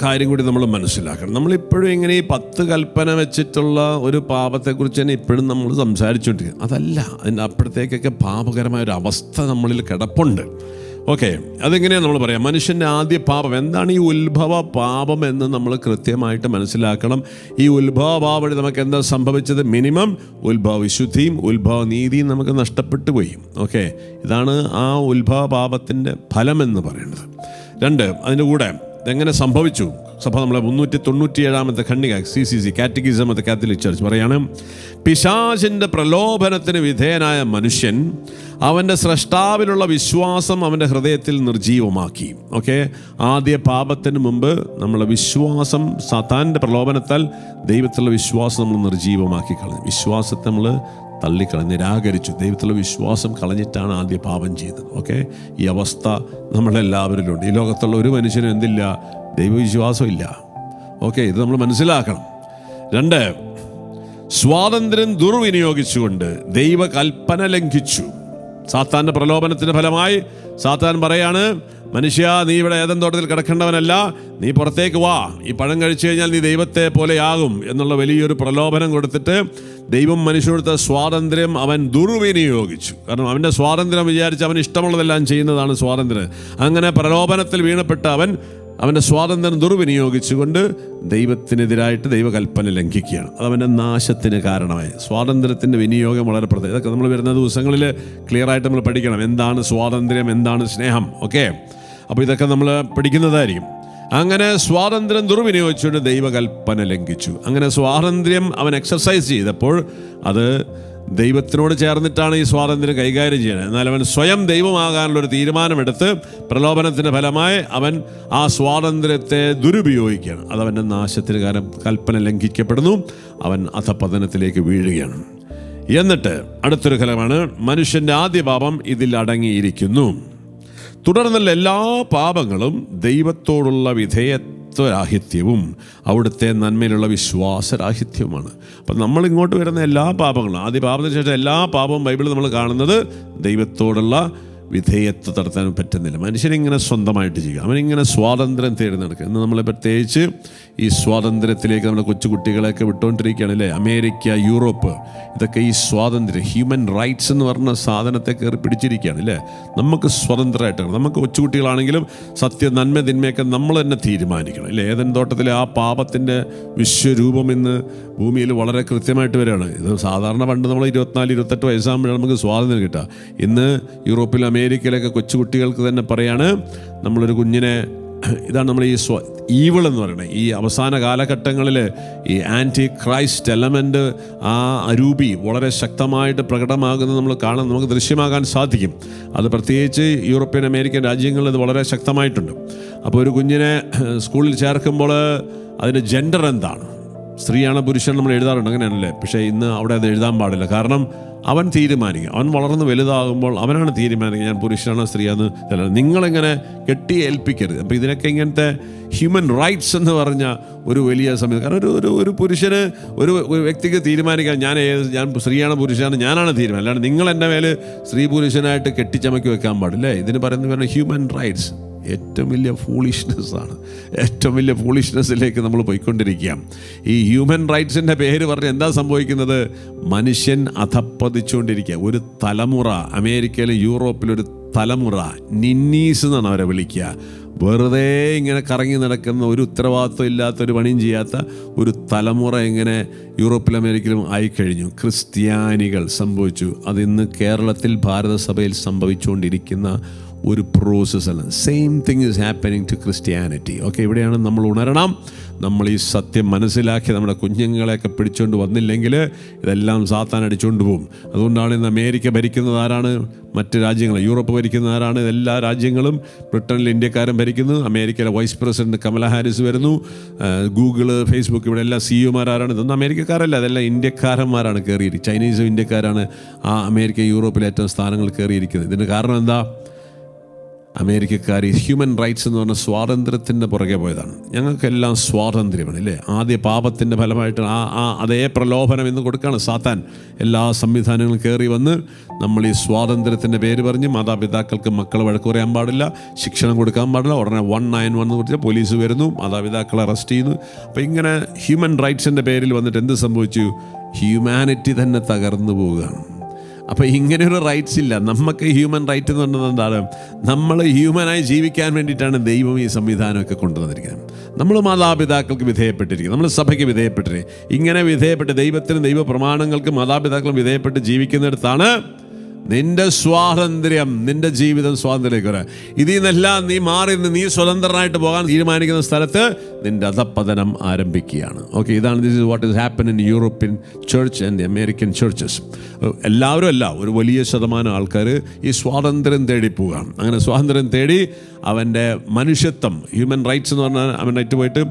Speaker 1: കാര്യം കൂടി നമ്മൾ മനസ്സിലാക്കണം. നമ്മളിപ്പോഴും ഇങ്ങനെ ഈ 10 കൽപ്പന വെച്ചിട്ടുള്ള ഒരു പാപത്തെക്കുറിച്ച് തന്നെ ഇപ്പോഴും നമ്മൾ സംസാരിച്ചുകൊണ്ടിരിക്കുക. അതല്ല, അതിൻ്റെ അപ്പുറത്തേക്കൊക്കെ പാപകരമായ ഒരു അവസ്ഥ നമ്മളിൽ കിടപ്പുണ്ട്. ഓക്കെ, അതെങ്ങനെയാണ് നമ്മൾ പറയാം? മനുഷ്യൻ്റെ ആദ്യ പാപം എന്താണ്? ഈ ഉത്ഭവ പാപം എന്ന് നമ്മൾ കൃത്യമായിട്ട് മനസ്സിലാക്കണം. ഈ ഉത്ഭവ പാപം വഴി നമുക്ക് എന്താ സംഭവിച്ചത്? മിനിമം ഉത്ഭവ വിശുദ്ധിയും ഉത്ഭവ നീതിയും നമുക്ക് നഷ്ടപ്പെട്ടു പോയി. ഓക്കെ, ഇതാണ് ആ ഉത്ഭവ പാപത്തിൻ്റെ ഫലം എന്ന് പറയുന്നത്. 2, അതിൻ്റെ കൂടെ ഇതെങ്ങനെ സംഭവിച്ചു? സഭ നമ്മളെ 397 ഖണ്ഡിക CCC catechism of the Catholic church പറയാണ്, പിശാചിൻ്റെ പ്രലോഭനത്തിന് വിധേയനായ മനുഷ്യൻ അവൻ്റെ സ്രഷ്ടാവിലുള്ള വിശ്വാസം അവൻ്റെ ഹൃദയത്തിൽ നിർജീവമാക്കി. ഓക്കെ, ആദ്യ പാപത്തിന് മുമ്പ് നമ്മളെ വിശ്വാസം, സാത്താൻ്റെ പ്രലോഭനത്താൽ ദൈവത്തിലുള്ള വിശ്വാസം നമ്മൾ നിർജീവമാക്കി കളഞ്ഞു. വിശ്വാസത്തെ നമ്മൾ തള്ളിക്കളഞ്ഞ് നിരാകരിച്ചു. ദൈവത്തിലുള്ള വിശ്വാസം കളഞ്ഞിട്ടാണ് ആദ്യ പാപം ചെയ്തത്. ഓക്കെ, ഈ അവസ്ഥ നമ്മളെല്ലാവരിലും ഉണ്ട്. ഈ ലോകത്തുള്ള ഒരു മനുഷ്യനും എന്തില്ല? ദൈവവിശ്വാസം ഇല്ല. ഓക്കെ, ഇത് നമ്മൾ മനസ്സിലാക്കണം. 2, സ്വാതന്ത്ര്യം ദുർവിനിയോഗിച്ചുകൊണ്ട് ദൈവകൽപ്പന ലംഘിച്ചു. സാത്താൻ്റെ പ്രലോഭനത്തിൻ്റെ ഫലമായി സാത്താൻ പറയാണ്, മനുഷ്യ, നീ ഇവിടെ ഏദൻ തോട്ടത്തിൽ കിടക്കേണ്ടവനല്ല, നീ പുറത്തേക്ക് വാ, ഈ പഴം കഴിച്ചു കഴിഞ്ഞാൽ നീ ദൈവത്തെ പോലെയാകും എന്നുള്ള വലിയൊരു പ്രലോഭനം കൊടുത്തിട്ട് ദൈവം മനുഷ്യരുടെ സ്വാതന്ത്ര്യം അവൻ ദുർവിനിയോഗിച്ചു. കാരണം അവൻ്റെ സ്വാതന്ത്ര്യം വിചാരിച്ച് അവൻ ഇഷ്ടമുള്ളതെല്ലാം ചെയ്യുന്നതാണ് സ്വാതന്ത്ര്യം. അങ്ങനെ പ്രലോഭനത്തിൽ വീണപ്പെട്ട അവൻ്റെ സ്വാതന്ത്ര്യം ദുർവിനിയോഗിച്ചുകൊണ്ട് ദൈവത്തിനെതിരായിട്ട് ദൈവകൽപ്പന ലംഘിക്കുകയാണ്. അതവൻ്റെ നാശത്തിന് കാരണമായി. സ്വാതന്ത്ര്യത്തിൻ്റെ വിനിയോഗം വളരെ പ്രത്യേകം. ഇതൊക്കെ നമ്മൾ വരുന്ന ദിവസങ്ങളിൽ ക്ലിയറായിട്ട് നമ്മൾ പഠിക്കണം. എന്താണ് സ്വാതന്ത്ര്യം, എന്താണ് സ്നേഹം. ഓക്കെ, അപ്പോൾ ഇതൊക്കെ നമ്മൾ പഠിക്കുന്നതായിരിക്കും. അങ്ങനെ സ്വാതന്ത്ര്യം ദുർവിനിയോഗിച്ചുകൊണ്ട് ദൈവകൽപ്പന ലംഘിച്ചു. അങ്ങനെ സ്വാതന്ത്ര്യം അവൻ എക്സർസൈസ് ചെയ്തപ്പോൾ അത് ദൈവത്തിനോട് ചേർന്നിട്ടാണ് ഈ സ്വാതന്ത്ര്യം കൈകാര്യം ചെയ്യുന്നത്. എന്നാൽ അവൻ സ്വയം ദൈവമാകാനുള്ളൊരു തീരുമാനമെടുത്ത് പ്രലോഭനത്തിൻ്റെ ഫലമായി അവൻ ആ സ്വാതന്ത്ര്യത്തെ ദുരുപയോഗിക്കുകയാണ്. അതവൻ്റെ നാശത്തിന് കൽപ്പന ലംഘിക്കപ്പെടുന്നു. അവൻ അധപതനത്തിലേക്ക് വീഴുകയാണ്. എന്നിട്ട് അടുത്തൊരു ഫലമാണ് മനുഷ്യൻ്റെ ആദ്യ പാപം ഇതിൽ അടങ്ങിയിരിക്കുന്നു. തുടർന്നുള്ള എല്ലാ പാപങ്ങളും ദൈവത്തോടുള്ള വിധേയത്വരാഹിത്യവും അവിടുത്തെ നന്മയിലുള്ള വിശ്വാസരാഹിത്യവുമാണ്. അപ്പം നമ്മളിങ്ങോട്ട് വരുന്ന എല്ലാ പാപങ്ങളും, ആദ്യ പാപത്തിന് ശേഷം എല്ലാ പാപവും ബൈബിളിൽ നമ്മൾ കാണുന്നത് ദൈവത്തോടുള്ള വിധേയത്വം നടത്താൻ പറ്റുന്നില്ല. മനുഷ്യനിങ്ങനെ സ്വന്തമായിട്ട് ചെയ്യുക, അവനിങ്ങനെ സ്വാതന്ത്ര്യം തേടി നടക്കുക. ഇന്ന് നമ്മൾ പ്രത്യേകിച്ച് ഈ സ്വാതന്ത്ര്യത്തിലേക്ക് നമ്മുടെ കൊച്ചുകുട്ടികളെയൊക്കെ വിട്ടുകൊണ്ടിരിക്കുകയാണ് അല്ലേ. അമേരിക്ക, യൂറോപ്പ്, ഇതൊക്കെ ഈ സ്വാതന്ത്ര്യം, ഹ്യൂമൻ റൈറ്റ്സ് എന്ന് പറഞ്ഞ സാധനത്തെ കയറി പിടിച്ചിരിക്കുകയാണ് അല്ലേ. നമുക്ക് സ്വതന്ത്രമായിട്ടാണ്, നമുക്ക് കൊച്ചുകുട്ടികളാണെങ്കിലും സത്യം, നന്മ, തിന്മയൊക്കെ നമ്മൾ തന്നെ തീരുമാനിക്കണം അല്ലേ. ഏദൻ തോട്ടത്തിലെ ആ പാപത്തിൻ്റെ വിശ്വരൂപം ഇന്ന് ഭൂമിയിൽ വളരെ കൃത്യമായിട്ട് വരികയാണ്. ഇത് സാധാരണ പണ്ട് നമ്മൾ 24-28 വയസ്സാകുമ്പോഴാണ് നമുക്ക് സ്വാതന്ത്ര്യം കിട്ടുക. ഇന്ന് യൂറോപ്പിലും അമേരിക്കയിലൊക്കെ കൊച്ചുകുട്ടികൾക്ക് തന്നെ പറയാണ്, നമ്മളൊരു കുഞ്ഞിനെ, ഇതാണ് നമ്മൾ ഈ ഈവിൾ എന്ന് പറയുന്നത്. ഈ അവസാന കാലഘട്ടങ്ങളിൽ ഈ ആൻറ്റി ക്രൈസ്റ്റ് എലമെൻ്റ്, ആ അരൂപി വളരെ ശക്തമായിട്ട് പ്രകടമാകുന്നത് നമ്മൾ കാണാൻ, നമുക്ക് ദൃശ്യമാകാൻ സാധിക്കും. അത് പ്രത്യേകിച്ച് യൂറോപ്യൻ അമേരിക്കൻ രാജ്യങ്ങളിൽ ഇത് വളരെ ശക്തമായിട്ടുണ്ട്. അപ്പോൾ ഒരു കുഞ്ഞിനെ സ്കൂളിൽ ചേർക്കുമ്പോൾ അതിൻ്റെ ജെൻഡർ എന്താണ്, സ്ത്രീയാണ് പുരുഷൻ നമ്മൾ എഴുതാറുണ്ട്, അങ്ങനെയാണല്ലേ. പക്ഷേ ഇന്ന് അവിടെ അത് എഴുതാൻ പാടില്ല. കാരണം അവൻ തീരുമാനിക്കുക. അവൻ വളർന്ന് വലുതാകുമ്പോൾ അവനാണ് തീരുമാനിക്കുക ഞാൻ പുരുഷനാണോ സ്ത്രീയാണെന്ന്. ചില നിങ്ങളിങ്ങനെ കെട്ടി ഏൽപ്പിക്കരുത്. അപ്പോൾ ഇതിനൊക്കെ ഇങ്ങനത്തെ ഹ്യൂമൻ റൈറ്റ്സ് എന്ന് പറഞ്ഞ ഒരു വലിയ സമയത്ത്, കാരണം ഒരു പുരുഷന് ഒരു വ്യക്തിക്ക് തീരുമാനിക്കാൻ ഞാൻ സ്ത്രീയാണ് പുരുഷനാണ് ഞാനാണ് തീരുമാനം, അല്ലാണ്ട് നിങ്ങൾ എൻ്റെ മേൽ സ്ത്രീ പുരുഷനായിട്ട് കെട്ടിച്ചമക്കി വെക്കാൻ പാടില്ലേ. ഇതിന് പറയുന്നത് ഹ്യൂമൻ റൈറ്റ്സ് ഏറ്റവും വലിയ ഫൂളിഷ്നെസ്സാണ്. ഏറ്റവും വലിയ ഫൂളിഷ്നെസ്സിലേക്ക് നമ്മൾ പോയിക്കൊണ്ടിരിക്കുക. ഈ ഹ്യൂമൻ റൈറ്റ്സിൻ്റെ പേര് പറഞ്ഞ് എന്താ സംഭവിക്കുന്നത്? മനുഷ്യൻ അധപ്പതിച്ചുകൊണ്ടിരിക്കുക. ഒരു തലമുറ, അമേരിക്കയിലും യൂറോപ്പിലൊരു തലമുറ, നിന്നീസ് എന്നാണ് അവരെ വിളിക്കുക. വെറുതെ ഇങ്ങനെ കറങ്ങി നടക്കുന്ന, ഒരു ഉത്തരവാദിത്വം ഇല്ലാത്ത, ഒരു പണിയും ചെയ്യാത്ത ഒരു തലമുറ ഇങ്ങനെ യൂറോപ്പിലും അമേരിക്കയിലും ആയിക്കഴിഞ്ഞു. ക്രിസ്ത്യാനികൾ സംഭവിച്ചു. അതിന്ന് കേരളത്തിൽ ഭാരതസഭയിൽ സംഭവിച്ചുകൊണ്ടിരിക്കുന്ന ഒരു പ്രോസസ്സാണ്. Same thing is happening to Christianity. Okay, ഇവിടെയാണ് നമ്മൾ ഉണരണം. നമ്മൾ ഈ സത്യം മനസ്സിലാക്കി നമ്മുടെ കുഞ്ഞുങ്ങളെയൊക്കെ പിടിച്ചുകൊണ്ട് വന്നില്ലെങ്കിൽ ഇതെല്ലാം സാത്താൻ അടിച്ചുകൊണ്ട് പോകും. അതുകൊണ്ടാണ് ഇന്ന് അമേരിക്ക ഭരിക്കുന്നത് ആരാണ്? മറ്റ് രാജ്യങ്ങൾ. യൂറോപ്പ് ഭരിക്കുന്ന ആരാണ്? എല്ലാ രാജ്യങ്ങളും. ബ്രിട്ടനിൽ ഇന്ത്യക്കാരൻ ഭരിക്കുന്നു. അമേരിക്കയിലെ വൈസ് പ്രസിഡന്റ് കമല ഹാരിസ് വരുന്നു. ഗൂഗിള്, ഫേസ്ബുക്ക്, ഇവിടെ എല്ലാ സിഇഒമാരാണ്. ഇതൊന്നും അമേരിക്കക്കാരല്ല, അതെല്ലാം ഇന്ത്യക്കാരന്മാരാണ് കയറിയിരിക്കുന്നത്. ചൈനീസും ഇന്ത്യക്കാരാണ് ആ അമേരിക്ക, യൂറോപ്പിലെ ഏറ്റവും സ്ഥാനങ്ങൾ കയറിയിരിക്കുന്നത്. ഇതിന് കാരണം എന്താ? അമേരിക്കക്കാർ ഹ്യൂമൻ റൈറ്റ്സ് എന്ന് പറഞ്ഞ സ്വാതന്ത്ര്യത്തിൻ്റെ പുറകെ പോയതാണ്. ഞങ്ങൾക്കെല്ലാം സ്വാതന്ത്ര്യമാണ് അല്ലേ. ആദ്യ പാപത്തിൻ്റെ ഫലമായിട്ട് അതേ പ്രലോഭനം ഇന്ന് കൊടുക്കുകയാണ് സാത്താൻ. എല്ലാ സംവിധാനങ്ങളും കയറി വന്ന് നമ്മൾ ഈ സ്വാതന്ത്ര്യത്തിൻ്റെ പേര് പറഞ്ഞ് മാതാപിതാക്കൾക്ക് മക്കൾ വഴക്ക് പറയാൻ പാടില്ല, ശിക്ഷണം കൊടുക്കാൻ പാടില്ല. ഉടനെ 191 കുറിച്ച് പോലീസ് വരുന്നു, മാതാപിതാക്കളെ അറസ്റ്റ് ചെയ്യുന്നു. അപ്പോൾ ഇങ്ങനെ ഹ്യൂമൻ റൈറ്റ്സിൻ്റെ പേരിൽ വന്നിട്ട് എന്ത് സംഭവിച്ചു? ഹ്യൂമാനിറ്റി തന്നെ തകർന്നു പോവുകയാണ്. അപ്പോൾ ഇങ്ങനെയൊരു റൈറ്റ്സ് ഇല്ല. നമുക്ക് ഹ്യൂമൻ റൈറ്റ് എന്ന് പറഞ്ഞത് എന്താണ്? നമ്മൾ ഹ്യൂമനായി ജീവിക്കാൻ വേണ്ടിയിട്ടാണ് ദൈവം ഈ സംവിധാനമൊക്കെ കൊണ്ടുവന്നിരിക്കുന്നത്. നമ്മൾ മാതാപിതാക്കൾക്ക് വിധേയപ്പെട്ടിരിക്കും, നമ്മൾ സഭയ്ക്ക് വിധേയപ്പെട്ടിരിക്കും. ഇങ്ങനെ വിധേയപ്പെട്ട് ദൈവത്തിനും ദൈവ പ്രമാണങ്ങൾക്ക് മാതാപിതാക്കളും വിധേയപ്പെട്ട് ജീവിക്കുന്നിടത്താണ് നിന്റെ സ്വാതന്ത്ര്യം, നിന്റെ ജീവിതം സ്വാതന്ത്ര്യത്തിലേക്ക് വരാൻ. ഇതിൽ നിന്നെല്ലാം നീ മാറി നീ സ്വതന്ത്രനായിട്ട് പോകാൻ തീരുമാനിക്കുന്ന സ്ഥലത്ത് നിന്റെ അധപ്പതനം ആരംഭിക്കുകയാണ്. ഓക്കെ, ഇതാണ് this is what is happen in European church and the American churches. എല്ലാവരും അല്ല, ഒരു വലിയ ശതമാനം ആൾക്കാർ ഈ സ്വാതന്ത്ര്യം തേടി പോവുകയാണ്. അങ്ങനെ സ്വാതന്ത്ര്യം തേടി അവൻ്റെ മനുഷ്യത്വം, ഹ്യൂമൻ റൈറ്റ്സ് എന്ന് പറഞ്ഞാൽ അവനായിട്ട് പോയിട്ട്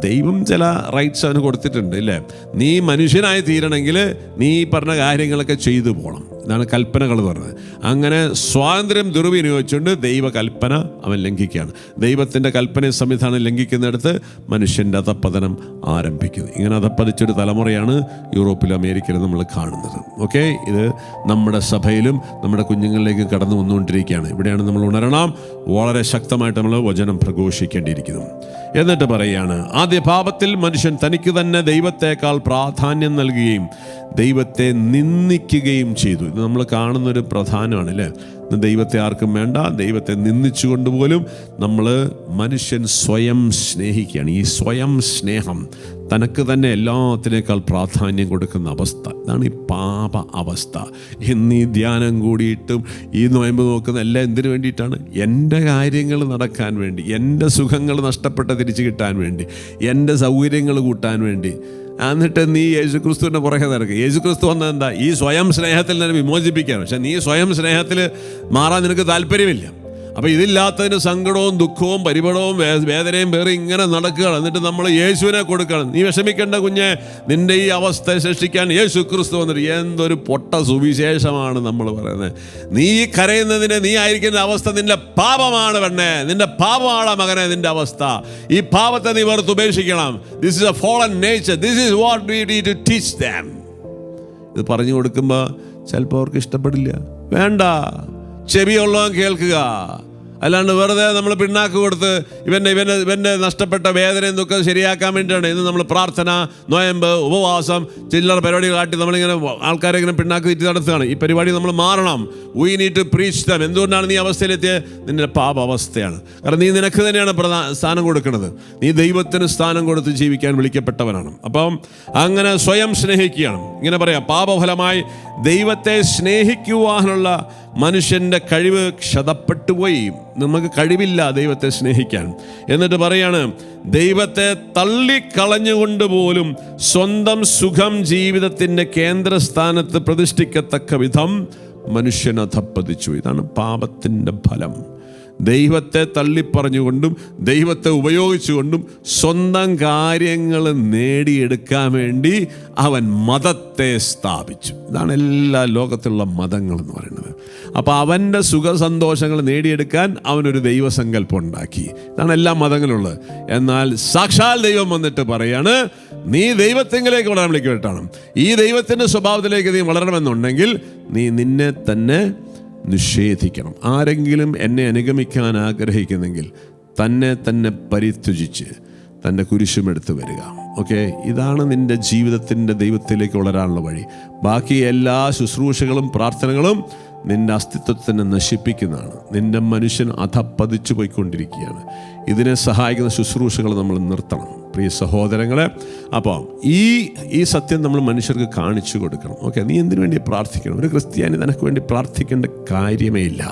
Speaker 1: ദൈവം ചില റൈറ്റ്സ് അവന് കൊടുത്തിട്ടുണ്ട് ഇല്ലേ. നീ മനുഷ്യനായി തീരണമെങ്കിൽ നീ പറഞ്ഞ കാര്യങ്ങളൊക്കെ ചെയ്തു പോകണം. ഇതാണ് കൽപ്പനകൾ എന്ന് പറഞ്ഞത്. അങ്ങനെ സ്വാതന്ത്ര്യം ദുർവിനിയോഗിച്ചുകൊണ്ട് ദൈവകൽപ്പന അവൻ ലംഘിക്കുകയാണ്. ദൈവത്തിൻ്റെ കൽപ്പന സംവിധാനം ലംഘിക്കുന്നിടത്ത് മനുഷ്യൻ്റെ അധപ്പതനം ആരംഭിക്കുന്നു. ഇങ്ങനെ അധപ്പതിച്ചൊരു തലമുറയാണ് യൂറോപ്പിലും അമേരിക്കയിലും നമ്മൾ കാണുന്നത്. ഓക്കെ, ഇത് നമ്മുടെ സഭയിലും നമ്മുടെ കുഞ്ഞുങ്ങളിലേക്ക് കടന്നു വന്നുകൊണ്ടിരിക്കുകയാണ്. ഇവിടെയാണ് നമ്മൾ ഉണരണം. വളരെ ശക്തമായിട്ട് നമ്മൾ വചനം പ്രഘോഷിക്കേണ്ടിയിരിക്കുന്നു. എന്നിട്ട് പറയുകയാണ്, ആദ്യ പാപത്തിൽ മനുഷ്യൻ തനിക്ക് തന്നെ ദൈവത്തെക്കാൾ പ്രാധാന്യം നൽകുകയും ദൈവത്തെ നിന്ദിക്കുകയും ചെയ്തു. ഇത് നമ്മൾ കാണുന്നൊരു പ്രധാനമാണ് അല്ലേ. ദൈവത്തെ ആർക്കും വേണ്ട, ദൈവത്തെ നിന്ദിച്ചുകൊണ്ട് പോലും മനുഷ്യൻ സ്വയം സ്നേഹിക്കുകയാണ്. ഈ സ്വയം സ്നേഹം, തനക്ക് തന്നെ എല്ലാത്തിനേക്കാൾ പ്രാധാന്യം കൊടുക്കുന്ന അവസ്ഥ, ഇതാണ് ഈ പാപ അവസ്ഥ. എന്നീ ധ്യാനം കൂടിയിട്ടും ഈ നോയമ്പ് നോക്കുന്ന എല്ലാം എന്തിനു വേണ്ടിയിട്ടാണ്? എൻ്റെ കാര്യങ്ങൾ നടക്കാൻ വേണ്ടി, എൻ്റെ സുഖങ്ങൾ നഷ്ടപ്പെട്ട തിരിച്ചു കിട്ടാൻ വേണ്ടി, എൻ്റെ സൗകര്യങ്ങൾ കൂട്ടാൻ വേണ്ടി. എന്നിട്ട് നീ യേശുക്രിസ്തുവിൻ്റെ പുറകെ നടക്കുക. യേശുക്രിസ്തു വന്നത് എന്താ? ഈ സ്വയം സ്നേഹത്തിൽ നിന്ന് വിമോചിപ്പിക്കാൻ. പക്ഷെ നീ സ്വയം സ്നേഹത്തിൽ മാറാൻ നിനക്ക് താല്പര്യമില്ല. അപ്പോൾ ഇതില്ലാത്തതിന് സങ്കടവും ദുഃഖവും പരിഭവവും വേദനയും പേറി ഇങ്ങനെ നടക്കുകയാണ്. എന്നിട്ട് നമ്മൾ യേശുവിനെ കൊടുക്കണം. നീ വിഷമിക്കേണ്ട കുഞ്ഞെ, നിൻ്റെ ഈ അവസ്ഥ സൃഷ്ടിക്കാൻ യേശു ക്രിസ്തു വന്നിട്ട്. എന്തൊരു പൊട്ട സുവിശേഷമാണ് നമ്മൾ പറയുന്നത്. നീ കരയുന്നതിന് നീ ആയിരിക്കുന്ന അവസ്ഥ നിന്റെ പാപമാണ് പെണ്ണെ, നിന്റെ പാപമാണ് മകനെ നിന്റെ അവസ്ഥ. ഈ പാപത്തെ നീ വെറുത്ത് ഉപേക്ഷിക്കണം. This is a fallen nature. This is what we need to teach them. ഇത് പറഞ്ഞു കൊടുക്കുമ്പോൾ ചിലപ്പോൾ അവർക്ക് ഇഷ്ടപ്പെടില്ല. വേണ്ട, ചെവിയുള്ളവൻ കേൾക്കുക. അല്ലാണ്ട് വെറുതെ നമ്മൾ പിണ്ണാക്ക് കൊടുത്ത് ഇവൻ്റെ നഷ്ടപ്പെട്ട വേദനയും ദുഃഖം ശരിയാക്കാൻ വേണ്ടിയിട്ടാണ് ഇന്ന് നമ്മൾ പ്രാർത്ഥന, നോയമ്പ്, ഉപവാസം, ചില്ലറ പരിപാടികൾ കാട്ടി നമ്മളിങ്ങനെ ആൾക്കാരെ ഇങ്ങനെ പിണ്ണാക്ക് തെറ്റി നടത്തുകയാണ്. ഈ പരിപാടി നമ്മൾ മാറണം. We need to preach them. എന്തുകൊണ്ടാണ് നീ അവസ്ഥയിലെത്തിയത്? നിന്റെ പാപ അവസ്ഥയാണ്. കാരണം നീ നിനക്ക് തന്നെയാണ് സ്ഥാനം കൊടുക്കുന്നത്. നീ ദൈവത്തിന് സ്ഥാനം കൊടുത്ത് ജീവിക്കാൻ വിളിക്കപ്പെട്ടവനാണ്. അപ്പം അങ്ങനെ സ്വയം സ്നേഹിക്കുകയാണ്. ഇങ്ങനെ പറയാം, പാപഫലമായി ദൈവത്തെ സ്നേഹിക്കുവാനുള്ള മനുഷ്യൻ്റെ കഴിവ് ക്ഷതപ്പെട്ടുപോയി. നമുക്ക് കഴിവില്ല ദൈവത്തെ സ്നേഹിക്കാൻ. എന്നിട്ട് പറയാണ്, ദൈവത്തെ തള്ളിക്കളഞ്ഞുകൊണ്ട് പോലും സ്വന്തം സുഖം ജീവിതത്തിൻ്റെ കേന്ദ്രസ്ഥാനത്ത് പ്രതിഷ്ഠിക്കത്തക്ക വിധം മനുഷ്യൻ അധപ്പതിച്ചു. ഇതാണ് പാപത്തിൻ്റെ ഫലം. ദൈവത്തെ തള്ളിപ്പറഞ്ഞുകൊണ്ടും ദൈവത്തെ ഉപയോഗിച്ചുകൊണ്ടും സ്വന്തം കാര്യങ്ങൾ നേടിയെടുക്കാൻ വേണ്ടി അവൻ മതത്തെ സ്ഥാപിച്ചു. ഇതാണ് എല്ലാ ലോകത്തിലുള്ള മതങ്ങൾ എന്ന് പറയുന്നത്. അപ്പോൾ അവൻ്റെ സുഖസന്തോഷങ്ങൾ നേടിയെടുക്കാൻ അവനൊരു ദൈവസങ്കല്പം ഉണ്ടാക്കി. ഇതാണ് എല്ലാ മതങ്ങളുള്ളത്. എന്നാൽ സാക്ഷാൽ ദൈവം വന്നിട്ട് പറയാണ്, നീ ദൈവത്തെങ്കിലേക്ക് വളരാൻ വിളിക്കപ്പെട്ടാണ്. ഈ ദൈവത്തിൻ്റെ സ്വഭാവത്തിലേക്ക് നീ വളരണമെന്നുണ്ടെങ്കിൽ നീ നിന്നെ തന്നെ നിഷേധിക്കണം. ആരെങ്കിലും എന്നെ അനുഗമിക്കാൻ ആഗ്രഹിക്കുന്നെങ്കിൽ തന്നെ തന്നെ പരിത്യജിച്ച് തൻ്റെ കുരിശുമെടുത്ത് വരിക. ഓക്കെ, ഇതാണ് നിൻ്റെ ജീവിതത്തിൻ്റെ ദൈവത്തിലേക്ക് വളരാനുള്ള വഴി. ബാക്കി എല്ലാ ശുശ്രൂഷകളും പ്രാർത്ഥനകളും നിൻ്റെ അസ്തിത്വത്തിനെ നശിപ്പിക്കുന്നതാണ്. നിൻ്റെ മനുഷ്യൻ അധപ്പതിച്ചു പോയിക്കൊണ്ടിരിക്കുകയാണ്. ഇതിനെ സഹായിക്കുന്ന ശുശ്രൂഷകൾ നമ്മൾ നിർത്തണം പ്രിയ സഹോദരങ്ങളെ. അപ്പോൾ ഈ സത്യം നമ്മൾ മനുഷ്യർക്ക് കാണിച്ചു കൊടുക്കണം. ഓക്കെ, നീ എന്തിനു വേണ്ടി പ്രാർത്ഥിക്കണം? ഒരു ക്രിസ്ത്യാനി നിനക്ക് വേണ്ടി പ്രാർത്ഥിക്കേണ്ട കാര്യമേ ഇല്ല.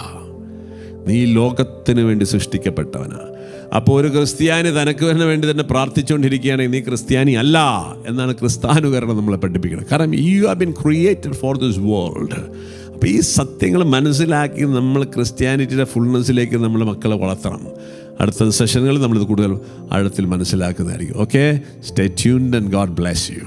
Speaker 1: നീ ലോകത്തിന് വേണ്ടി സൃഷ്ടിക്കപ്പെട്ടവനാണ്. അപ്പോൾ ഒരു ക്രിസ്ത്യാനി തനക്ക് വേണ്ടി തന്നെ പ്രാർത്ഥിച്ചുകൊണ്ടിരിക്കുകയാണെങ്കിൽ നീ ക്രിസ്ത്യാനി അല്ല എന്നാണ് ക്രിസ്ത്യാനുകരണം നമ്മളെ പഠിപ്പിക്കുന്നത്. കാരണം U have been created for this world. അപ്പോൾ ഈ സത്യങ്ങൾ മനസ്സിലാക്കി നമ്മൾ ക്രിസ്ത്യാനിറ്റിയുടെ ഫുൾനെസ്സിലേക്ക് നമ്മൾ മക്കളെ വളർത്തണം. അടുത്ത സെഷനുകളിൽ നമ്മളിത് കൂടുതൽ ആഴത്തിൽ മനസ്സിലാക്കുന്നതായിരിക്കും. Okay, stay tuned and God bless U.